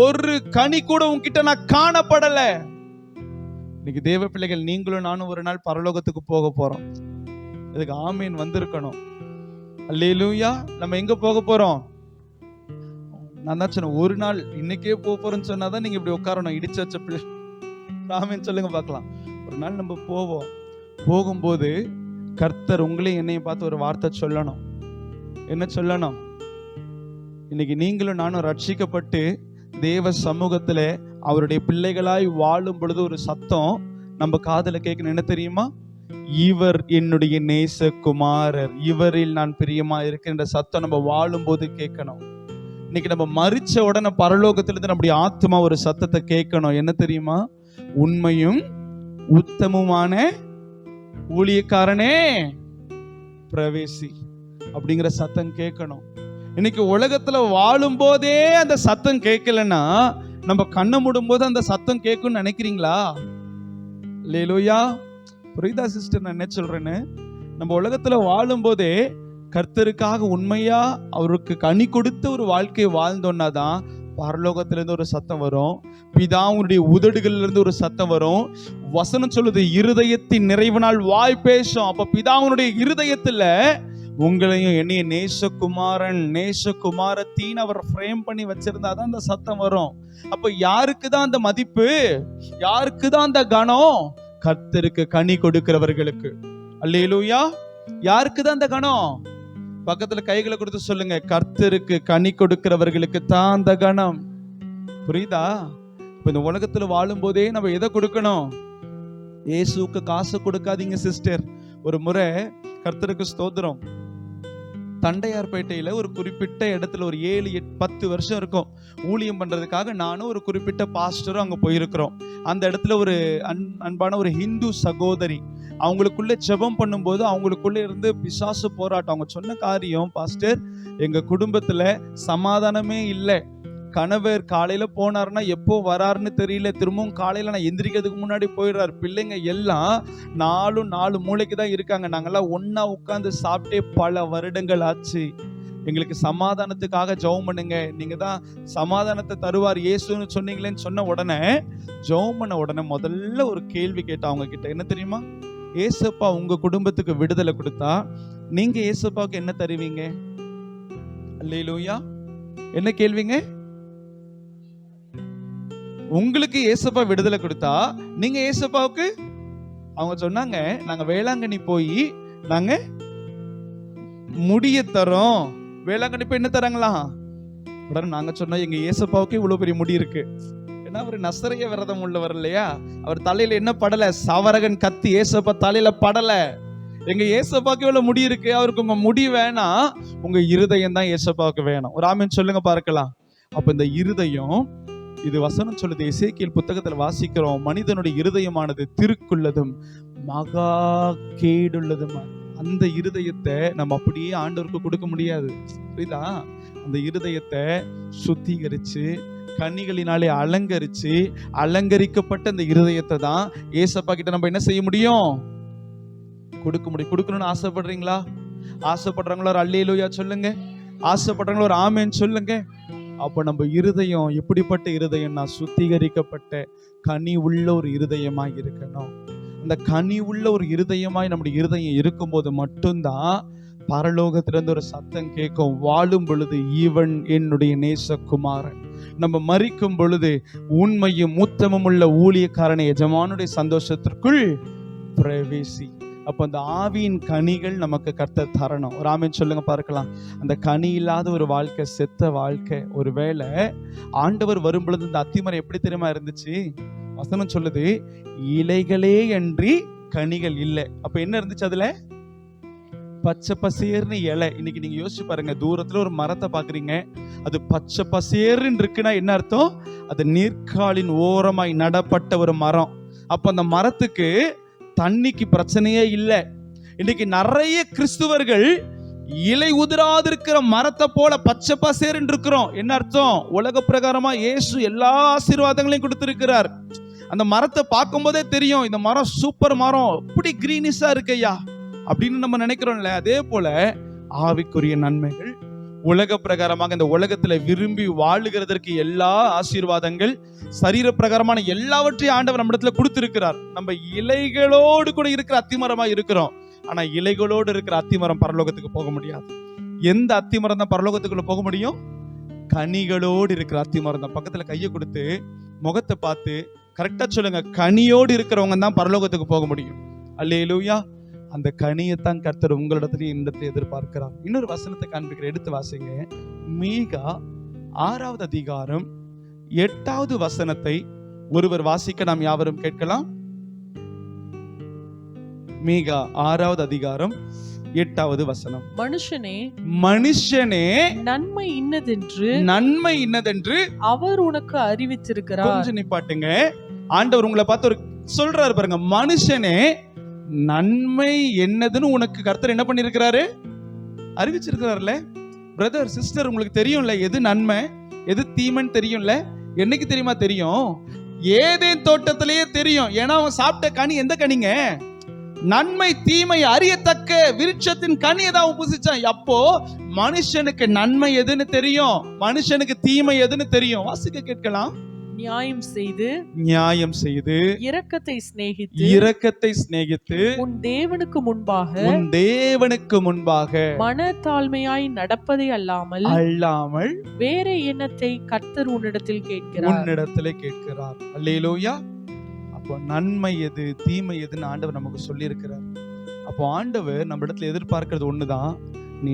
ஒரு கனி கூட உன்கிட்ட நான் காணப்படல. இன்னைக்கு தேவ பிள்ளைகள் நீங்களும் நானும் ஒரு நாள் பரலோகத்துக்கு போக போறோம். இதுக்கு ஆமீன் வந்திருக்கணும். அல்லேலூயா. நம்ம எங்க போக போறோம்? நான் தான் சொன்னேன், ஒரு நாள் இன்னைக்கே போக போறேன்னு சொன்னாதான் நீங்க இப்படி உட்காரணும். இடிச்சு வச்ச பிள்ளை ஆமீன் சொல்லுங்க பார்க்கலாம். ஒரு நாள் நம்ம போவோம். போகும்போது கர்த்தர் உங்களையும் என்னையும் பார்த்து ஒரு வார்த்தை சொல்லணும். என்ன சொல்லணும்? இன்னைக்கு நீங்களும் நானும் ரட்சிக்கப்பட்டு தேவ சமூகத்துல அவருடைய பிள்ளைகளாய் வாழும் பொழுது ஒரு சத்தம் நம்ம காதுல கேட்கணும். என்ன தெரியுமா? இவர் என்னுடைய நேசகுமாரர், இவரில் நான் பிரியமா இருக்கின்ற சத்தம் நம்ம வாழும் போது கேட்கணும். இன்னைக்கு நம்ம மரிச்ச உடனே பரலோகத்திலிருந்து நம்முடைய ஆத்மா ஒரு சத்தத்தை கேட்கணும். என்ன தெரியுமா? உண்மையும் உத்தமுமான ஊழியக்காரனே பிரவேசி அப்படிங்கிற சத்தம் கேட்கணும். இன்னைக்கு உலகத்துல வாழும் போதே அந்த சத்தம் கேட்கலன்னா நம்ம கண்ணை மூடும் போது அந்த சத்தம் கேட்கும்னு நினைக்கிறீங்களா? அல்லேலூயா. புரியுதா சிஸ்டர் நான் என்ன சொல்றேன்னு? நம்ம உலகத்துல வாழும் போதே கர்த்தருக்காக உண்மையா அவருக்கு கனி கொடுத்த ஒரு வாழ்க்கையை வாழ்ந்தோன்னா தான் பரலோகத்திலிருந்து ஒரு சத்தம் வரும். பிதாவுடைய உதடுகள்ல இருந்து ஒரு சத்தம் வரும். வசனம் சொல்லுது, இருதயத்தின் நிறைவினால் வாய் பேசும். அப்ப பிதாவுடைய இருதயத்துல உங்களையும் என்னைய நேசகுமாரன் நேசகுமாரத்தின்னு அவர் ஃப்ரேம் பண்ணி வச்சிருந்தாதான் அந்த சத்தம் வரும். அப்ப யாருக்கு தான் அந்த மதிப்பு? யாருக்கு தான் அந்த கனம்? கர்த்தருக்கு கனி கொடுக்கிறவர்களுக்கு. அல்லேலூயா. யாருக்கு தான் அந்த கனம்? பக்கத்துல கைகளை கொடுத்து சொல்லுங்க, கர்த்தருக்கு கனி கொடுக்கிறவர்களுக்கு தான் அந்த கனம். புரியுதா? இப்ப இந்த உலகத்துல வாழும் போதே நம்ம எதை கொடுக்கணும்? இயேசுவுக்கு காசு கொடுக்காதீங்க சிஸ்டர். ஒரு முறை கர்த்தருக்கு ஸ்தோத்திரம், தண்டையார்பேட்டையில ஒரு குறிப்பிட்ட இடத்துல ஒரு 7-10 வருஷம் இருக்கும் ஊழியம் பண்றதுக்காக நானும் ஒரு குறிப்பிட்ட பாஸ்டரும் அங்க போயிருக்கிறோம். அந்த இடத்துல ஒரு அன்பான ஒரு ஹிந்து சகோதரி, அவங்களுக்குள்ள ஜெபம் பண்ணும்போது அவங்களுக்குள்ள இருந்து பிசாசு போராட்டம். அவங்க சொன்ன காரியம், பாஸ்டர் எங்க குடும்பத்துல சமாதானமே இல்லை. கணவர் காலையில போனாருன்னா எப்போ வராருன்னு தெரியல, திரும்பவும் காலையில நான் எந்திரிக்கிறதுக்கு முன்னாடி போயிடுறாரு. பிள்ளைங்க எல்லாம் 4 மூளைக்கு தான் இருக்காங்க. நாங்கெல்லாம் ஒன்னா உட்கார்ந்து சாப்பிட்டே பல வருடங்கள் ஆச்சு. எங்களுக்கு சமாதானத்துக்காக ஜெபம் பண்ணுங்க, நீங்க தான் சமாதானத்தை தருவார் இயேசுன்னு சொன்னீங்களேன்னு சொன்ன உடனே ஜெபம் பண்ண உடனே முதல்ல ஒரு கேள்வி கேட்டா அவங்க கிட்ட. என்ன தெரியுமா? ஏசப்பா உங்க குடும்பத்துக்கு விடுதலை கொடுத்தா நீங்க ஏசப்பாவுக்கு என்ன தருவீங்க? அல்லேலூயா. என்ன கேள்விங்க? உங்களுக்கு ஏசப்பா விடுதலை கொடுத்தா நீங்க ஏசப்பாவுக்கு? அவங்க சொன்னாங்க, நாங்க வேளாங்கண்ணி போய் நாங்க முடிய தரோம். வேளாங்கண்ணி போய் என்ன தராங்களா? உடனே நாங்க சொன்னோம், எங்க ஏசப்பாவுக்கு இவ்வளவு பெரிய முடி இருக்கு. ஏன்னா அவர் நசரேய விரதம் உள்ளவர் இல்லையா? அவர் தலையில என்ன படல? சவரகன் கத்தி ஏசப்பா தலையில படல. எங்க ஏசப்பாவுக்கு இவ்வளவு முடி இருக்கு. அவருக்கு உங்க முடி வேணாம், உங்க இருதயம் தான் ஏசப்பாவுக்கு வேணும். ஒரு ஆமென் சொல்லுங்க பார்க்கலாம். அப்ப இந்த இருதயம், இது வசனம் சொல்லுது, எசேக்கியேல் புத்தகத்துல வாசிக்கிறோம், மனிதனுடைய இருதயமானது திருக்குள்ளதும் மகா கேடுள்ளதும். அந்த இருதயத்தை நம்ம அப்படியே ஆண்டவருக்கு கொடுக்க முடியாது. புரியுதா? அந்த இருதயத்தை சுத்திகரிச்சு கனிகளினாலே அலங்கரிச்சு அலங்கரிக்கப்பட்ட அந்த இருதயத்தை தான் ஏசப்பா கிட்ட நம்ம என்ன செய்ய முடியும்? கொடுக்க முடியும். கொடுக்கணும்னு ஆசைப்படுறீங்களா? ஆசைப்படுறவங்களா ஒரு அல்லேலூயா சொல்லுங்க. ஆசைப்படுறவங்களா ஒரு ஆமென் சொல்லுங்க. அப்ப நம்ம இருதயம் எப்படிப்பட்ட இருதயம்னா சுத்திகரிக்கப்பட்ட கனி உள்ள ஒரு இருதயமாய் இருக்கணும். அந்த கனி உள்ள ஒரு இருதயமாய் நம்முடைய இருதயம் இருக்கும்போது மட்டும்தான் பரலோகத்திலிருந்து ஒரு சத்தம் கேட்கும். வாழும் பொழுது இவன் என்னுடைய நேசகுமாரன். நம்ம மரிக்கும் பொழுது உண்மையும் உத்தமும் உள்ள ஊழியக்காரனை எஜமானுடைய சந்தோஷத்திற்குள் பிரவேசி. அப்ப அந்த ஆவியின் கனிகள் நமக்கு கர்த்தர் தரணும். ஒரு ஆமென் சொல்லுங்க பார்க்கலாம். அந்த கனி இல்லாத ஒரு வாழ்க்கை செத்த வாழ்க்கை. ஒருவேளை ஆண்டவர் வரும் பொழுது இந்த அத்திமரம் எப்படி தெரியுமா இருந்துச்சு? வசனம் சொல்லுது, இலைகளே அன்றி கனிகள் இல்லை. அப்ப என்ன இருந்துச்சு அதுல? பச்சை பசேர்னு இலை. இன்னைக்கு நீங்க யோசிச்சு பாருங்க, தூரத்துல ஒரு மரத்தை பாக்குறீங்க, அது பச்சை பசேர்ன்னு இருக்குன்னா என்ன அர்த்தம்? அது நீர்க்காலின் ஓரமாய் நடப்பட்ட ஒரு மரம். அப்ப அந்த மரத்துக்கு தண்ணிக்கு பிரச்சனையே இல்லை. இன்னைக்கு நிறைய கிறிஸ்துவர்கள் இலை உதிராதிருக்கிற மரத்தை போல பச்சை பசேர்ன்னு இருக்கிறோம். என்ன அர்த்தம்? உலக பிரகாரமா இயேசு எல்லா ஆசீர்வாதங்களையும் கொடுத்திருக்கிறார். அந்த மரத்தை பார்க்கும் போதே தெரியும், இந்த மரம் சூப்பர் மரம், இப்படி கிரீனிஷா இருக்கு ஐயா அப்படின்னு நம்ம நினைக்கிறோம்ல. அதே போல ஆவிக்குரிய நன்மைகள், உலக பிரகாரமாக இந்த உலகத்துல விரும்பி வாழுகிறதற்கு எல்லா ஆசீர்வாதங்கள், சரீர பிரகாரமான எல்லாவற்றையும் ஆண்டவர் நம்மிடத்துல கொடுத்திருக்கிறார். நம்ம இலைகளோடு கூட இருக்கிற அத்திமரமா இருக்கிறோம். ஆனா இலைகளோடு இருக்கிற அத்திமரம் பரலோகத்துக்கு போக முடியாது. எந்த அத்திமரம் தான் பரலோகத்துக்குள்ள போக முடியும்? கனிகளோடு இருக்கிற அத்திமரம் தான். பக்கத்துல கையை கொடுத்து முகத்தை பார்த்து கரெக்டா சொல்லுங்க, கனியோடு இருக்கிறவங்க தான் பரலோகத்துக்கு போக முடியும். அல்லேலூயா. அந்த கனியைத்தான் கர்த்தர் உங்களிடத்திலேயே இடத்துல எதிர்பார்க்கிறார். இன்னொரு வசனத்தை காண்பிக்கிற, எடுத்து வாசிங்க. மீகா 6வது அதிகாரம் 8வது வசனத்தை ஒருவர் வாசிக்க நாம் யாவரும் கேட்கலாம். மீகா 6வது அதிகாரம் 8வது வசனம். மனுஷனே நன்மை இன்னதென்று அவர் உனக்கு அறிவித்திருக்கிறார். கொஞ்சம் நிப்பாட்டுங்க. ஆண்டவர் உங்களை பார்த்து ஒரு சொல்றாரு பாருங்க, மனுஷனே நன்மை என்னதுன்னு உனக்கு கர்த்தர் என்ன பண்ணிருக்கிறாரு? அறிவிச்சிருக்கிறார்ல. பிரதர் சிஸ்டர், உங்களுக்கு தெரியும்ல எது நன்மை எது தீமைன்னு தெரியும்ல. என்னைக்கு தெரியுமா தெரியும்? ஏதேன் தோட்டத்திலேயே தெரியும். ஏன்னா அவன் சாப்பிட்ட கனி எந்த கனிங்க? நன்மை தீமை அறியத்தக்க விருட்சத்தின் கனியை தான் புசிச்சான். அப்போ மனுஷனுக்கு நன்மை எதுன்னு தெரியும், மனுஷனுக்கு தீமை எதுன்னு தெரியும். வாசிக்க கேட்கலாம். நியாயம் செய்து இரக்கத்தை சிநேகித்து உன் தேவனுக்கு முன்பாக மனத்தாழ்மையாய் நடப்பதை அல்லாமல் வேற எண்ணத்தை கர்த்தர் உன்னிடத்தில் கேட்கிறார். அல்லேலூயா. அப்போ நன்மை எது தீமை எதுன்னு ஆண்டவர் நமக்கு சொல்லி இருக்கிறார். அப்போ ஆண்டவர் நம்ம இடத்துல எதிர்பார்க்கிறது ஒண்ணுதான், நீ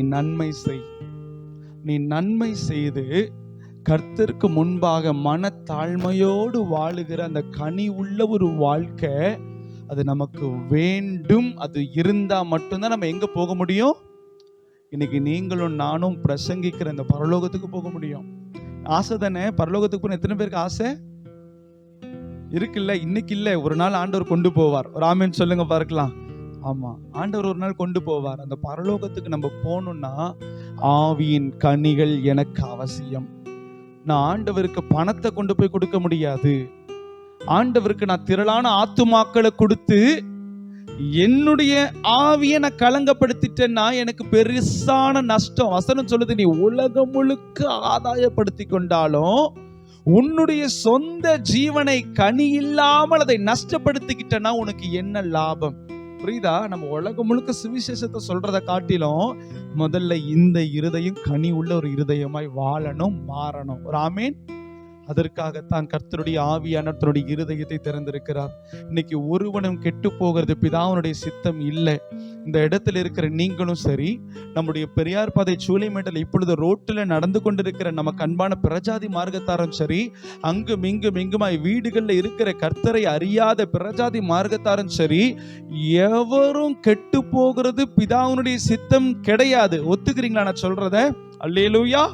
நன்மை செய்து கர்த்தருக்கு முன்பாக மனத்தாழ்மையோடு வாழுகிற அந்த கனி உள்ள ஒரு வாழ்க்கை அது நமக்கு வேண்டும். அது இருந்தா மட்டும்தான் நம்ம எங்க போக முடியும்? இன்னைக்கு நீங்களும் நானும் பிரசங்கிக்கிற இந்த பரலோகத்துக்கு போக முடியும். ஆசை தானே? பரலோகத்துக்கு போன எத்தனை பேருக்கு ஆசை இருக்குல்ல? இன்னைக்கு இல்ல, ஒரு நாள் ஆண்டவர் கொண்டு போவார். ஒரு ஆமென் சொல்லுங்க பார்க்கலாம். ஆமா, ஆண்டவர் ஒரு நாள் கொண்டு போவார். அந்த பரலோகத்துக்கு நம்ம போகணும்னா ஆவியின் கனிகள் எனக்கு அவசியம். நான் ஆண்டவருக்கு பணத்தை கொண்டு போய் கொடுக்க முடியாது. ஆண்டவருக்கு நான் திரளான ஆத்துமாக்களை கொடுத்து என்னுடைய ஆவியை நான் கலங்கப்படுத்திட்டேன்னா எனக்கு பெருசான நஷ்டம். வசனம் சொல்லுது, நீ உலகம் முழுக்க ஆதாயப்படுத்தி கொண்டாலும் உன்னுடைய சொந்த ஜீவனை கனி இல்லாமல் அதை நஷ்டப்படுத்திக்கிட்டனா உனக்கு என்ன லாபம்? புரியுதா? நம்ம உலகம் முழுக்க சுவிசேஷத்தை சொல்றதை காட்டிலும் முதல்ல இந்த இருதயம் கனி உள்ள ஒரு இருதயமாய் வாழணும், மாறணும். ஒரு ஆமேன். அதற்காகத்தான் கர்த்தருடைய ஆவியானவர் தன்னுடைய இருதயத்தை திறந்திருக்கிறார். இன்னைக்கு ஒருவனும் கெட்டு போகிறது பிதாவுடைய சித்தம் இல்லை. இந்த இடத்துல இருக்கிற நீங்களும் சரி, நம்முடைய பெரியார் பாதை சூளைமேட்டில் இப்பொழுது ரோட்டில் நடந்து கொண்டிருக்கிற நமக்கு அன்பான பிரஜாதி மார்க்கத்தாரும் சரி, அங்கும் இங்குமாய் வீடுகளில் இருக்கிற கர்த்தரை அறியாத பிரஜாதி மார்க்கத்தாரும் சரி, எவரும் கெட்டு போகிறது பிதாவுடைய சித்தம் கிடையாது. ஒத்துக்கிறீங்களா நான் சொல்றத? அல்லேலூயா.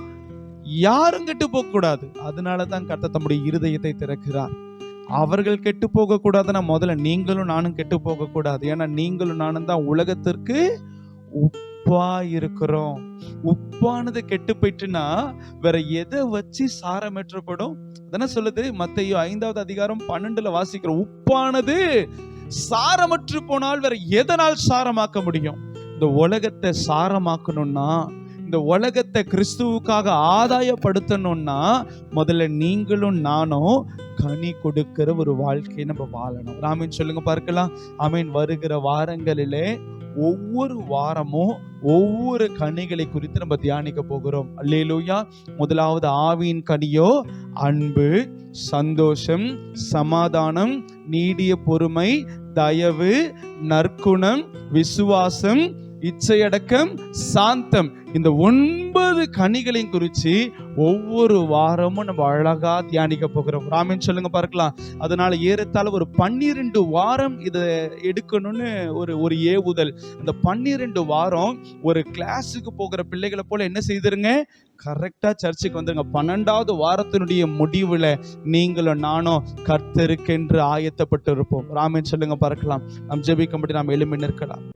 யாரும் கெட்டு போக கூடாது. அதனாலதான் கர்த்தர் தம்முடைய இருதயத்தை திறக்கிறார். அவர்கள் கெட்டு போக கூடாதுன்னா முதல்ல நீங்களும் நானும் கெட்டு போக கூடாது. ஏன்னா நீங்களும் நானும் தான் உலகத்திற்கு உப்பா இருக்கிறோம். உப்பானது கெட்டு போயிட்டுன்னா வேற எதை வச்சு சாரமேற்றப்படும்? அதான சொல்லுது மத்தேயு 5வது அதிகாரம் 12 வாசிக்கிறோம். உப்பானது சாரமற்று போனால் வேற எதனால் சாரமாக்க முடியும்? இந்த உலகத்தை சாரமாக்கணும்னா, இந்த உலகத்தை கிறிஸ்துவுக்காக ஆதாயப்படுத்தணும்னா முதல்ல நீங்களும் நானும் கனி கொடுக்கிற ஒரு வாழ்க்கையை நம்ம வாழணும். ஆமீன் சொல்லுங்க பார்க்கலாம். ஆமீன். வருகிற வாரங்களிலே ஒவ்வொரு வாரமும் ஒவ்வொரு கனிகளை குறித்து நம்ம தியானிக்க போகிறோம். அல்லேலூயா. முதலாவது ஆவியின் கனியோ அன்பு, சந்தோஷம், சமாதானம், நீடிய பொறுமை, தயவு, நற்குணம், விசுவாசம், இச்சையடக்கம், சாந்தம். இந்த 9 கனிகளையும் குறித்து ஒவ்வொரு வாரமும் நம்ம அழகா தியானிக்க போகிறோம். ஆமென் சொல்லுங்க பார்க்கலாம். அதனால ஏறத்தாழ ஒரு 12 வாரம் இதை எடுக்கணும்னு ஒரு ஏவுதல். அந்த 12 வாரம் ஒரு கிளாஸுக்கு போகிற பிள்ளைகளை போல என்ன செய்திருங்க, கரெக்டா சர்ச்சுக்கு வந்துருங்க. 12வது வாரத்தினுடைய முடிவுல நீங்களும் நானும் கர்த்தருக்கென்று ஆயத்தப்பட்டு இருப்போம். ஆமென் சொல்லுங்க பார்க்கலாம். நாம் ஜெபிக்கும்படி நாம் எழும்பி நிற்கலாம்.